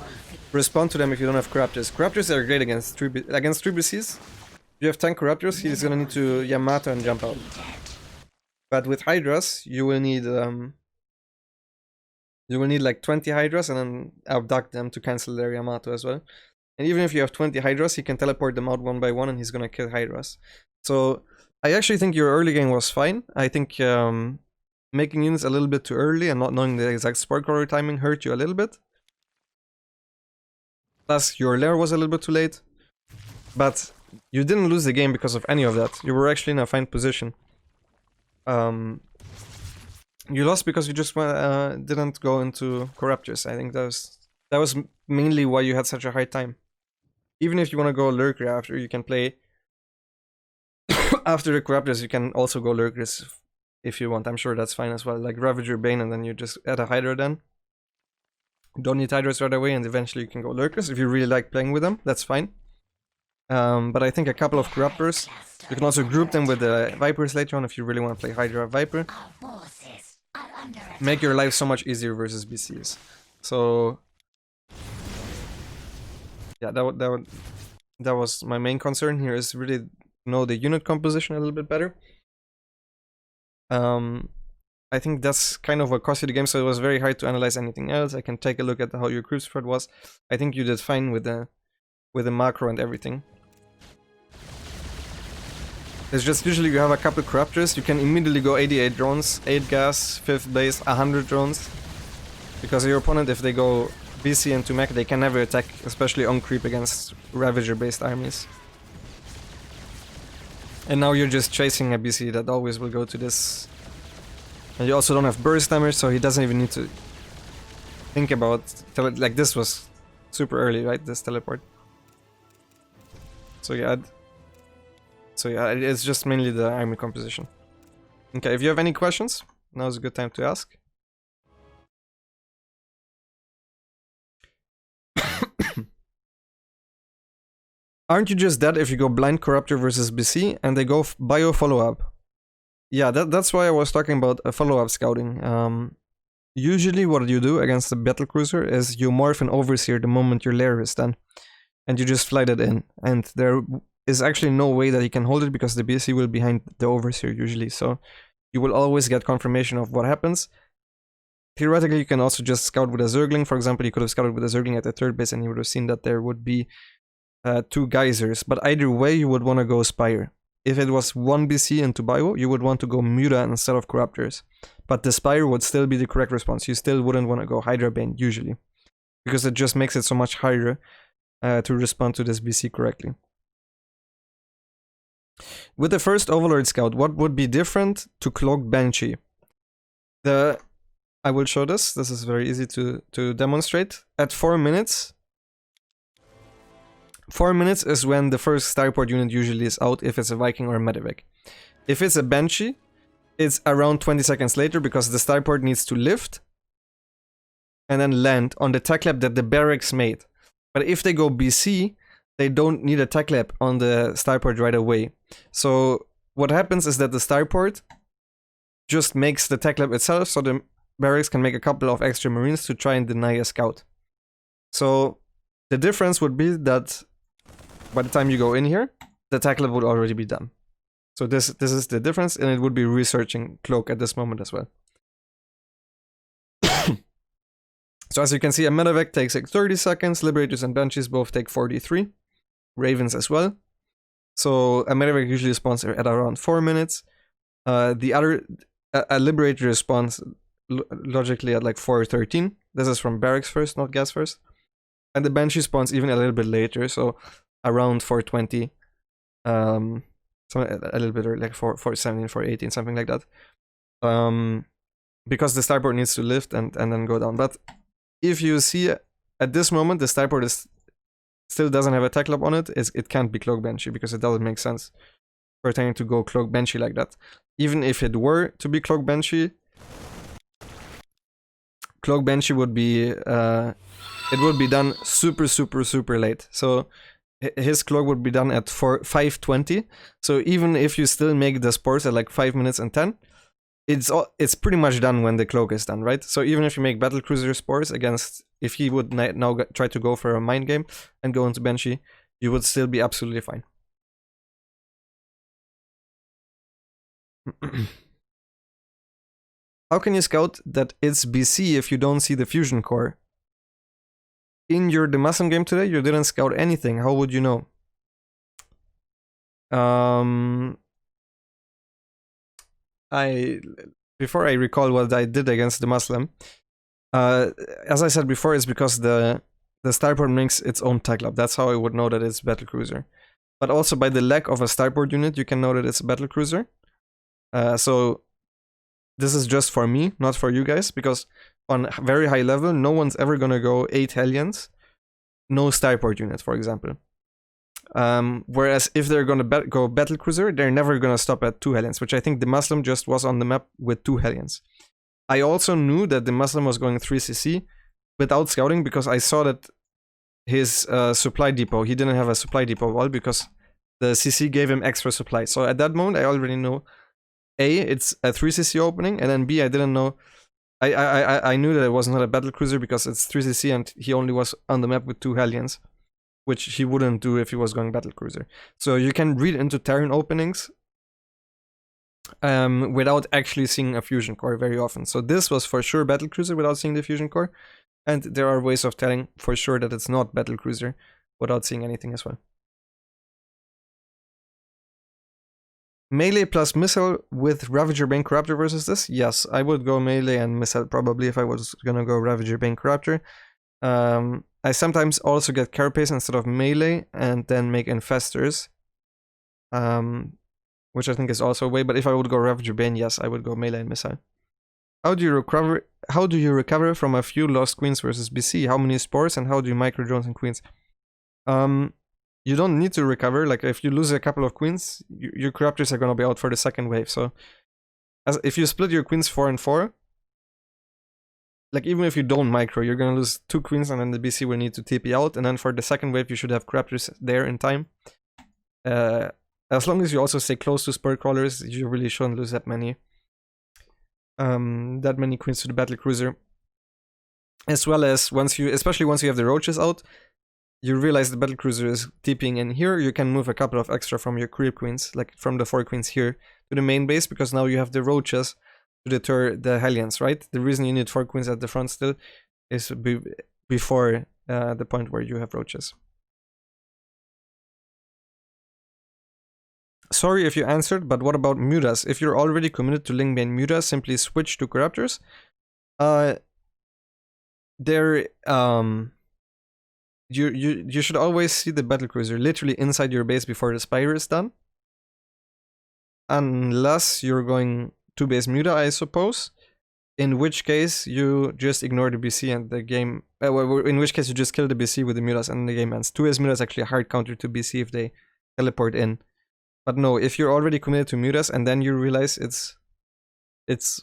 respond to them if you don't have Corruptors. Corruptors are great against 3 BCs. If you have 10 Corruptors, he's gonna need to Yamato and jump out. But with Hydras, you will need like 20 Hydras and then abduct them to cancel their Yamato as well. And even if you have 20 Hydras, he can teleport them out one by one and he's gonna kill Hydras. So I actually think your early game was fine. I think making units a little bit too early and not knowing the exact Spark Roller timing hurt you a little bit. Plus your lair was a little bit too late. But you didn't lose the game because of any of that. You were actually in a fine position. You lost because you just didn't go into Corruptors. I think that was mainly why you had such a hard time. Even if you want to go Lurker after, you can play after the Corruptors. You can also go Lurkers if you want. I'm sure that's fine as well. Like Ravager Bane, and then you just add a Hydra then. Don't need Hydras right away, and eventually you can go Lurkers if you really like playing with them. That's fine. But I think a couple of Corruptors. You can also group them with the Vipers later on if you really want to play Hydra Viper. Make your life so much easier versus BCs. So yeah, that was my main concern here, is really know the unit composition a little bit better. I think that's kind of what cost you the game, so it was very hard to analyze anything else. I can take a look at how your crew spread was. I think you did fine with the macro and everything. It's just usually you have a couple Corruptors, you can immediately go 88 drones, 8 gas, 5th base, 100 drones. Because your opponent, if they go BC into Mech, they can never attack, especially on creep against Ravager based armies. And now you're just chasing a BC that always will go to this. And you also don't have burst damage, so he doesn't even need to think about like this was super early, right? This teleport. So yeah, it's just mainly the army composition. Okay, if you have any questions, now's a good time to ask. Aren't you just dead if you go blind Corruptor versus BC and they go bio follow-up? Yeah, that's why I was talking about a follow-up scouting. Usually what you do against the Battlecruiser is you morph an Overseer the moment your lair is done. And you just fly that in. And there is actually no way that you can hold it because the BC will be behind the Overseer usually. So you will always get confirmation of what happens. Theoretically, you can also just scout with a Zergling. For example, you could have scouted with a Zergling at the 3rd base and you would have seen that there would be 2 geysers. But either way, you would want to go Spire. If it was 1 BC into bio, you would want to go Muta instead of Corruptors. But the Spire would still be the correct response. You still wouldn't want to go Hydra Bane usually. Because it just makes it so much harder to respond to this BC correctly. With the first Overlord Scout, what would be different to Cloaked Banshee? I will show this. This is very easy to demonstrate. At 4 minutes... 4 minutes is when the first starport unit usually is out if it's a Viking or a Medivac. If it's a Banshee, it's around 20 seconds later because the starport needs to lift and then land on the tech lab that the barracks made. But if they go BC, they don't need a tech lab on the starport right away. So what happens is that the starport just makes the tech lab itself, so the barracks can make a couple of extra marines to try and deny a scout. So the difference would be that by the time you go in here, the tech lab would already be done. So this is the difference, and it would be researching cloak at this moment as well. So as you can see, a medevac takes like 30 seconds, liberators and banshees both take 43, ravens as well. So a medevac usually spawns at around 4 minutes. A liberator spawns logically at like 4:13. This is from barracks first, not gas first. And the banshee spawns even a little bit later, so around 4:20. So a little bit like 4:17, 4:18, something like that. Because the starport needs to lift and then go down. But if you see at this moment the starport still doesn't have a tech lab on it, it can't be cloak banshee because it doesn't make sense for trying to go cloak banshee like that. Even if it were to be cloak banshee would be it would be done super late. So his cloak would be done at 5:20. So even if you still make the spores at like 5 minutes and 10, it's pretty much done when the cloak is done, right? So even if you make Battlecruiser spores against, if he would now try to go for a mind game and go into banshee, you would still be absolutely fine. How can you scout that it's BC if you don't see the fusion core? In your Muslim game today, you didn't scout anything. How would you know? Before I recall what I did against the Muslim, as I said before, it's because the starport makes its own tech lab. That's how I would know that it's Battlecruiser. But also by the lack of a starport unit, you can know that it's a Battlecruiser. So this is just for me, not for you guys, because on very high level, no one's ever gonna go 8 Hellions, no starport unit, for example. Whereas if they're gonna go Battlecruiser, they're never gonna stop at 2 Hellions, which I think the Muslim just was on the map with 2 Hellions. I also knew that the Muslim was going 3cc without scouting because I saw that his supply depot, he didn't have a supply depot wall because the CC gave him extra supply. So at that moment, I already know A, it's a 3cc opening, and then B, I didn't know. I knew that it was not a Battlecruiser because it's 3cc and he only was on the map with 2 Hellions, which he wouldn't do if he was going Battlecruiser. So you can read into Terran openings without actually seeing a fusion core very often. So this was for sure Battlecruiser without seeing the fusion core, and there are ways of telling for sure that it's not Battlecruiser without seeing anything as well. Melee plus missile with Ravager Bane Corruptor versus this? Yes, I would go melee and missile probably if I was gonna go Ravager Bane Corruptor. I sometimes also get Carapace instead of melee and then make Infestors, which I think is also a way, but if I would go Ravager Bane, yes, I would go melee and missile. How do you recover from a few lost queens versus BC? How many spores and how do you micro drones and queens? You don't need to recover. Like if you lose a couple of queens, your corruptors are gonna be out for the second wave. So if you split your queens 4 and 4, like even if you don't micro, you're gonna lose 2 queens and then the BC will need to TP out, and then for the second wave you should have corruptors there in time. As long as you also stay close to spur crawlers, you really shouldn't lose that many queens to the Battlecruiser. As well as especially once you have the roaches out, you realize the Battlecruiser is TPing in here, you can move a couple of extra from your creep queens, like from the 4 queens here to the main base, because now you have the roaches to deter the Hellions, right? The reason you need 4 queens at the front still is before the point where you have roaches. Sorry if you answered, but what about mutas? If you're already committed to Lingbane mutas, simply switch to corruptors. You should always see the Battlecruiser literally inside your base before the Spire is done. Unless you're going 2-base muta, I suppose. In which case you just ignore the BC and the game... in which case you just kill the BC with the mutas and the game ends. 2-base muta is actually a hard counter to BC if they teleport in. But no, if you're already committed to mutas and then you realize it's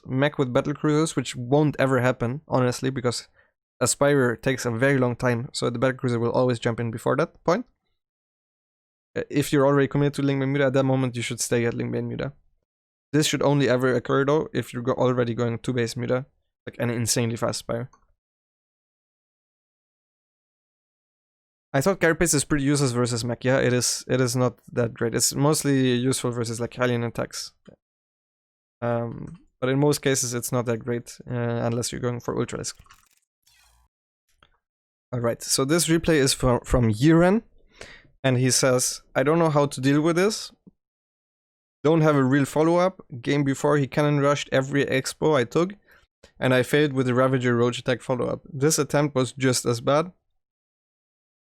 mech with Battlecruisers, which won't ever happen, honestly, because Aspire takes a very long time, so the Battlecruiser will always jump in before that point. If you're already committed to Lingbane Muda, at that moment you should stay at Lingbane Muda. This should only ever occur though if you're already going 2-base Muda, like an insanely fast Spire. I thought Carapace is pretty useless versus Mech. Yeah, it is not that great. It's mostly useful versus like Hellion attacks. But in most cases it's not that great unless you're going for Ultralisk. Alright, so this replay is from Yiren, and he says, I don't know how to deal with this. Don't have a real follow-up. Game before he cannon rushed every expo I took, and I failed with the Ravager Roach attack follow-up. This attempt was just as bad.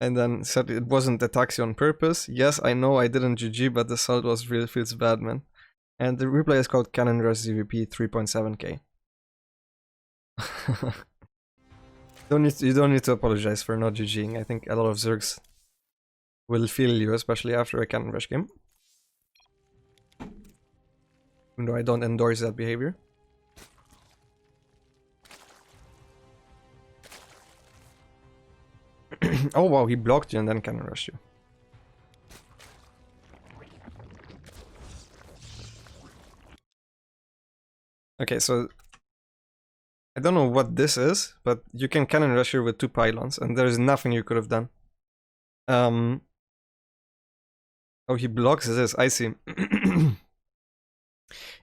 And then said it wasn't a taxi on purpose. Yes, I know I didn't GG, but the salt was real, feels bad, man. And the replay is called Cannonrush ZvP 3.7k. You don't need to apologize for not GGing. I think a lot of Zergs will feel you, especially after a Cannonrush game. Even though I don't endorse that behavior. Oh wow, he blocked you and then Cannonrushed you. Okay, so I don't know what this is, but you can Cannonrush here with 2 pylons, and there's nothing you could have done. Oh, he blocks this, I see.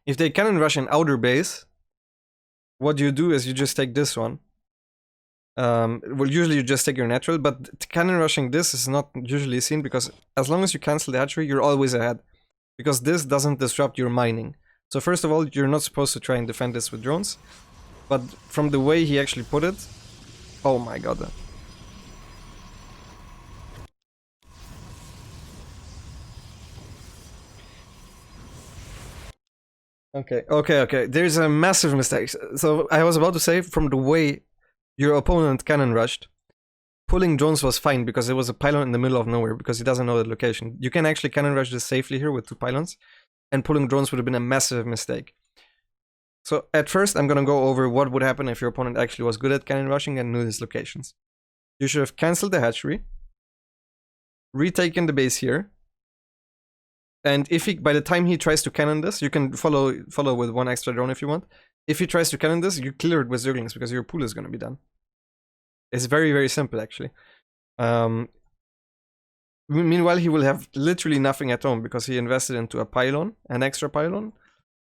If they Cannonrush an outer base, what you do is you just take this one. Well, usually you just take your natural, but Cannonrushing this is not usually seen because as long as you cancel the hatchery, you're always ahead. Because this doesn't disrupt your mining. So first of all, you're not supposed to try and defend this with drones. But from the way he actually put it, oh my god. Okay. There's a massive mistake. So I was about to say, from the way your opponent cannon rushed, pulling drones was fine because it was a pylon in the middle of nowhere because he doesn't know the location. You can actually cannon rush this safely here with 2 pylons, and pulling drones would have been a massive mistake. So at first I'm gonna go over what would happen if your opponent actually was good at cannon rushing and knew his locations. You should have cancelled the hatchery, retaken the base here, and if he, by the time he tries to cannon this, you can follow with 1 extra drone if you want. If he tries to cannon this, you clear it with Zerglings because your pool is gonna be done. It's very, very simple actually. Meanwhile, he will have literally nothing at home because he invested into a pylon, an extra pylon,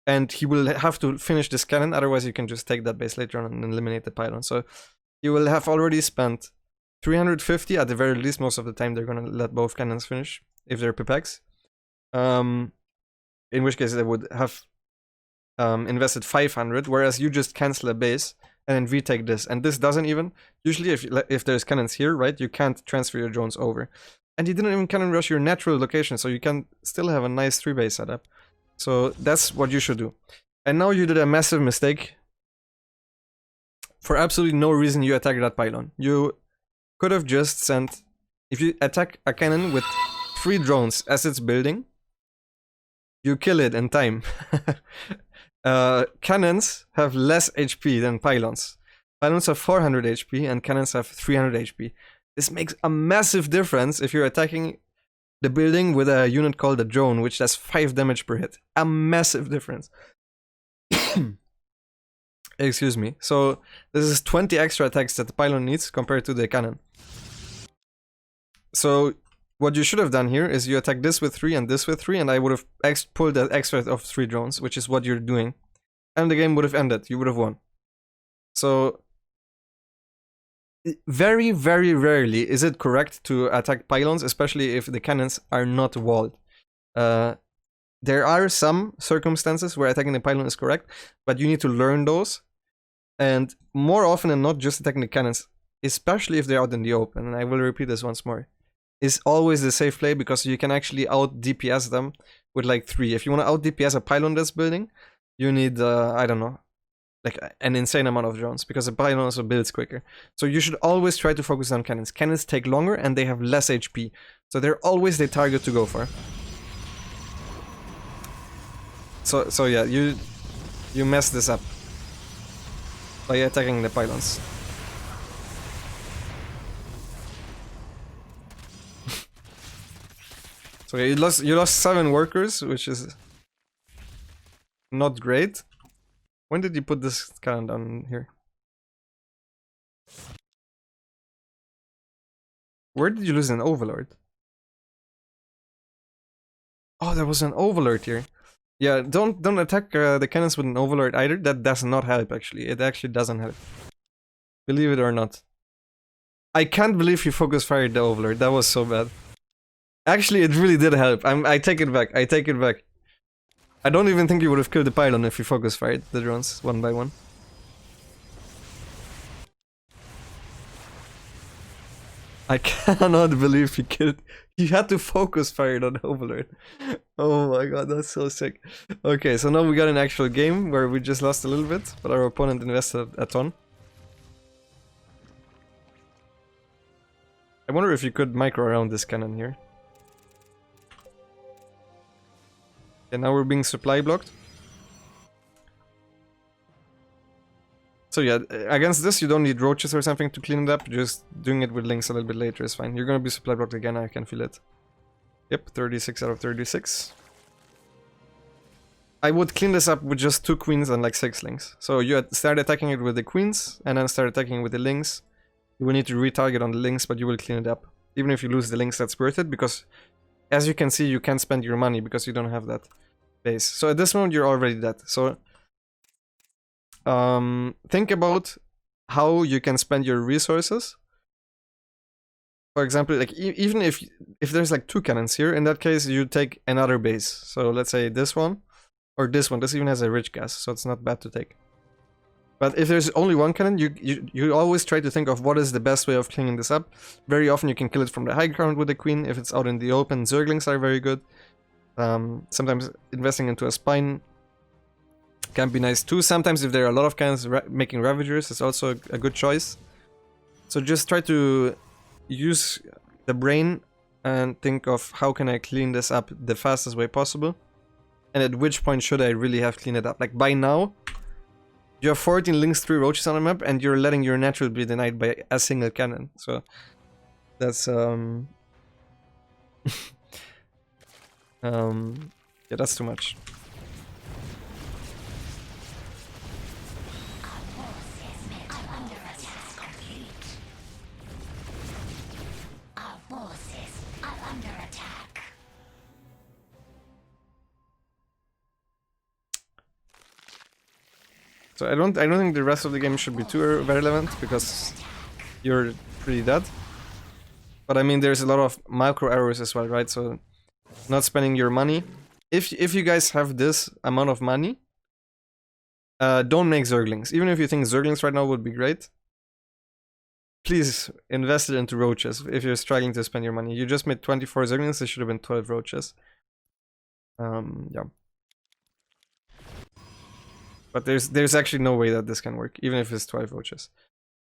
and he will have to finish this cannon, otherwise you can just take that base later on and eliminate the pylon. So you will have already spent 350 at the very least. Most of the time they're gonna let both cannons finish, if they're Pepegs. In which case they would have invested 500, whereas you just cancel a base and then retake this. And this doesn't even, usually if there's cannons here, right, you can't transfer your drones over. And you didn't even cannon rush your natural location, so you can still have a nice 3-base setup. So that's what you should do. And now you did a massive mistake. For absolutely no reason you attacked that pylon. You could have just sent, if you attack a cannon with 3 drones as it's building, you kill it in time. Cannons have less HP than pylons. Pylons have 400 HP and cannons have 300 HP. This makes a massive difference if you're attacking the building with a unit called a drone, which does 5 damage per hit. A massive difference. Excuse me. So this is 20 extra attacks that the pylon needs compared to the cannon. So what you should have done here is you attack this with 3 and this with 3, and I would have pulled that extra of 3 drones, which is what you're doing. And the game would have ended. You would have won. So very, very rarely is it correct to attack pylons, especially if the cannons are not walled. There are some circumstances where attacking the pylon is correct, but you need to learn those. And more often than not, just attacking the cannons, especially if they're out in the open, and I will repeat this once more, is always the safe play because you can actually out DPS them with like 3. If you want to out DPS a pylon that's building, you need, I don't know, like an insane amount of drones because a pylon also builds quicker. So you should always try to focus on cannons. Cannons take longer and they have less HP. So they're always the target to go for. So yeah, you mess this up by attacking the pylons. So you lost 7 workers, which is not great. When did you put this cannon down here? Where did you lose an overlord? Oh, there was an overlord here. Yeah, don't attack the cannons with an overlord either. That does not help, actually. It actually doesn't help. Believe it or not. I can't believe you focus fired the overlord. That was so bad. Actually, it really did help. I take it back. I take it back. I don't even think you would have killed the pylon if you focus fired the drones one by one. I cannot believe you killed. You had to focus fire on overlord. Oh my god, that's so sick. Okay, so now we got an actual game where we just lost a little bit, but our opponent invested a ton. I wonder if you could micro around this cannon here. And now we're being supply blocked. So yeah, against this you don't need roaches or something to clean it up, just doing it with links a little bit later is fine. You're gonna be supply blocked again, I can feel it. Yep, 36 out of 36. I would clean this up with just 2 queens and like 6 links. So you start attacking it with the queens, and then start attacking with the links. You will need to retarget on the links, but you will clean it up. Even if you lose the links, that's worth it, because as you can see, you can't spend your money because you don't have that base. So at this moment, you're already dead. So think about how you can spend your resources. For example, like even if there's like 2 cannons here, in that case you take another base. So let's say this one or this one. This even has a rich gas, so it's not bad to take. But if there's only 1 cannon, you always try to think of what is the best way of cleaning this up. Very often you can kill it from the high ground with the queen. If it's out in the open, zerglings are very good. Sometimes investing into a spine can be nice too. Sometimes if there are a lot of cannons making Ravagers, it's also a good choice. So just try to use the brain and think of how can I clean this up the fastest way possible. And at which point should I really have cleaned it up. Like by now, you have 14 links, 3 roaches on the map, and you're letting your natural be denied by a single cannon. So that's yeah, that's too much. So I don't think the rest of the game should be too relevant because you're pretty dead. But I mean, there's a lot of micro errors as well, right? So not spending your money. If you guys have this amount of money, don't make zerglings. Even if you think zerglings right now would be great, please invest it into roaches. If you're struggling to spend your money, you just made 24 zerglings. There should have been 12 roaches. Yeah. But there's actually no way that this can work, even if it's 12 roaches.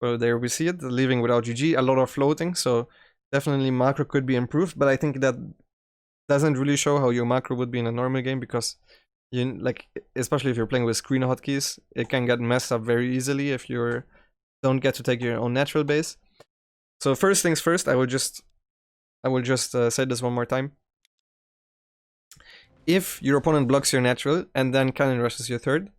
So there we see it, leaving without GG, a lot of floating, so definitely macro could be improved, but I think that doesn't really show how your macro would be in a normal game, because you like, especially if you're playing with screen hotkeys, it can get messed up very easily if you don't get to take your own natural base. So first things first, I will just say this one more time. If your opponent blocks your natural and then Cannonrushes your third,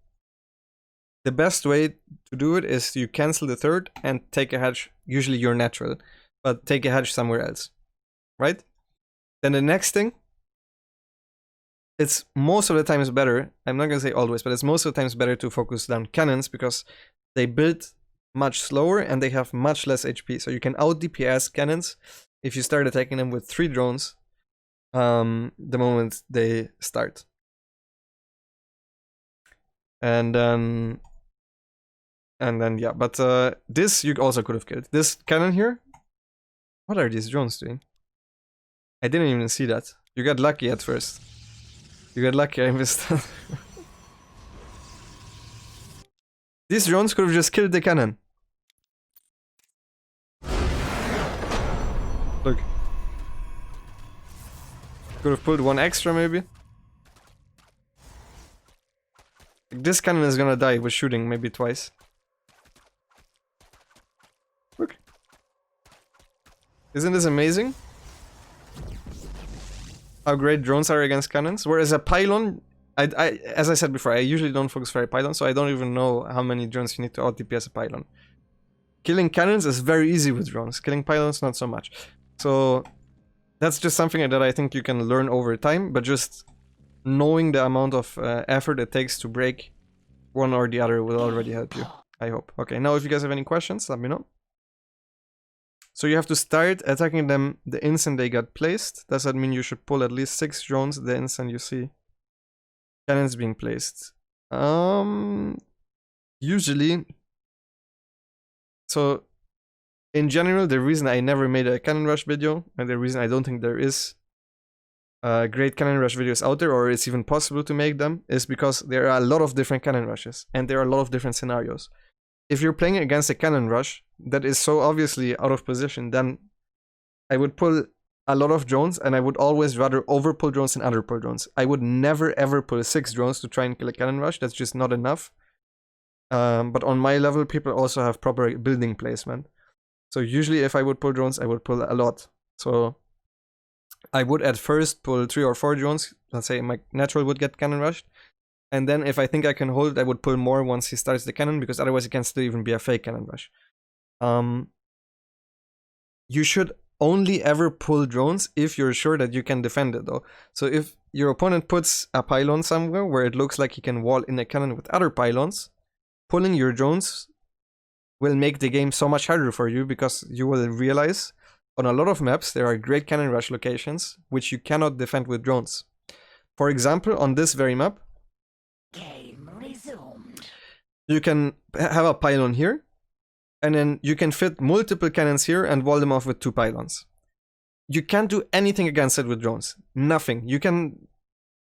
the best way to do it is you cancel the third and take a hedge, usually your natural, but take a hedge somewhere else, right? Then the next thing, it's most of the times better, I'm not gonna say always, but it's most of the times better to focus down cannons because they build much slower and they have much less HP. So you can out DPS cannons if you start attacking them with 3 drones the moment they start. And then yeah, but this you also could have killed. This cannon here, what are these drones doing? I didn't even see that. You got lucky at first. You got lucky, I missed that. These drones could have just killed the cannon. Look. Could have pulled 1 extra maybe. This cannon is gonna die with shooting maybe twice. Look. Isn't this amazing? how great drones are against cannons. Whereas a pylon, as I said before, I usually don't focus fire pylon, so I don't even know how many drones you need to out DPS a pylon. Killing cannons is very easy with drones. Killing pylons, not so much. So that's just something that I think you can learn over time, but just knowing the amount of effort it takes to break one or the other will already help you, I hope. Okay, now if you guys have any questions, let me know. So you have to start attacking them the instant they got placed. Does that mean you should pull at least 6 drones the instant you see cannons being placed? Usually. So in general, the reason I never made a Cannonrush video, and the reason I don't think there is great Cannonrush videos out there, or it's even possible to make them, is because there are a lot of different Cannonrushes, and there are a lot of different scenarios. If you're playing against a Cannonrush that is so obviously out of position, then I would pull a lot of drones, and I would always rather overpull drones than underpull drones. I would never ever pull 6 drones to try and kill a Cannonrush. That's just not enough. But on my level, people also have proper building placement. So usually if I would pull drones, I would pull a lot. So I would at first pull 3 or 4 drones. Let's say my natural would get cannon rushed. And then if I think I can hold it, I would pull more once he starts the cannon, because otherwise it can still even be a fake cannon rush. You should only ever pull drones if you're sure that you can defend it though. So if your opponent puts a pylon somewhere where it looks like he can wall in a cannon with other pylons, pulling your drones will make the game so much harder for you, because you will realize on a lot of maps there are great cannon rush locations which you cannot defend with drones. For example, on this very map, Game resumed. you can have a pylon here, and then you can fit multiple cannons here and wall them off with 2 pylons. You can't do anything against it with drones. Nothing. You can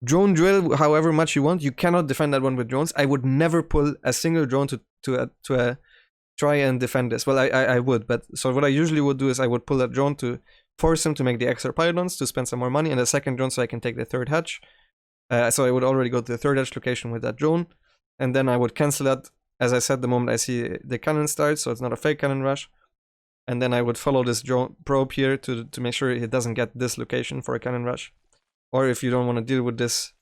drone drill however much you want. You cannot defend that one with drones. I would never pull a single drone to try and defend this. Well, I would, but so what I usually would do is I would pull that drone to force him to make the extra pylons to spend some more money, and a second drone so I can take the 3rd hatch. So I would already go to the 3rd hatch location with that drone, and then I would cancel that, as I said, the moment I see the cannon start, so it's not a fake cannon rush. And then I would follow this drone probe here to make sure it doesn't get this location for a cannon rush. Or if you don't want to deal with this,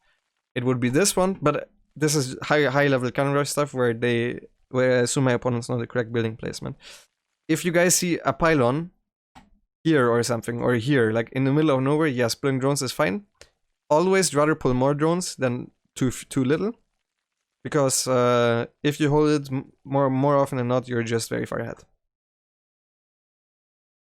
it would be this one, but this is high level cannon rush stuff where I assume my opponents know the correct building placement. If you guys see a pylon here or something, or here, like in the middle of nowhere, yes, pulling drones is fine. Always rather pull more drones than too little, because if you hold it more often than not, you're just very far ahead.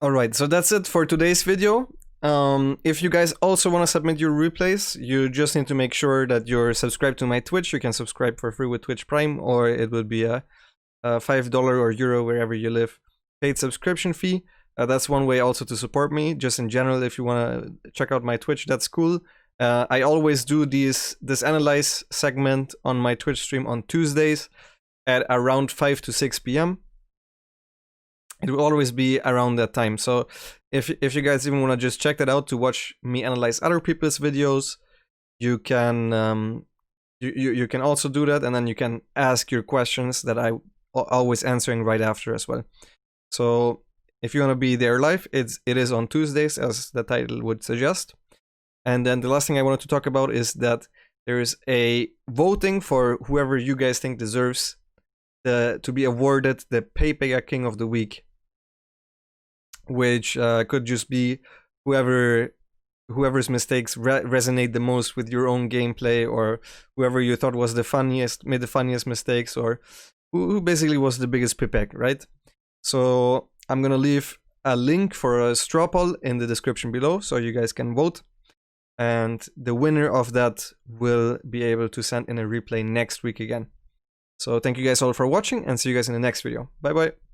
Alright, so that's it for today's video. If you guys also want to submit your replays, you just need to make sure that you're subscribed to my Twitch. You can subscribe for free with Twitch Prime, or it would be a $5 or euro, wherever you live, paid subscription fee. That's one way also to support me. Just in general, if you want to check out my Twitch, that's cool. I always do this analyze segment on my Twitch stream on Tuesdays at around 5 to 6 p.m. It will always be around that time. So if you guys even want to just check that out to watch me analyze other people's videos, you can you can also do that, and then you can ask your questions that I always answering right after as well. So if you want to be there live, it is on Tuesdays, as the title would suggest. And then the last thing I wanted to talk about is that there is a voting for whoever you guys think deserves to be awarded the Pepega King of the Week, which could just be whoever's mistakes resonate the most with your own gameplay, or whoever you thought was made the funniest mistakes, or who basically was the biggest pipek, right? So I'm gonna leave a link for a straw poll in the description below, so you guys can vote, and the winner of that will be able to send in a replay next week again. So thank you guys all for watching, and see you guys in the next video. Bye bye.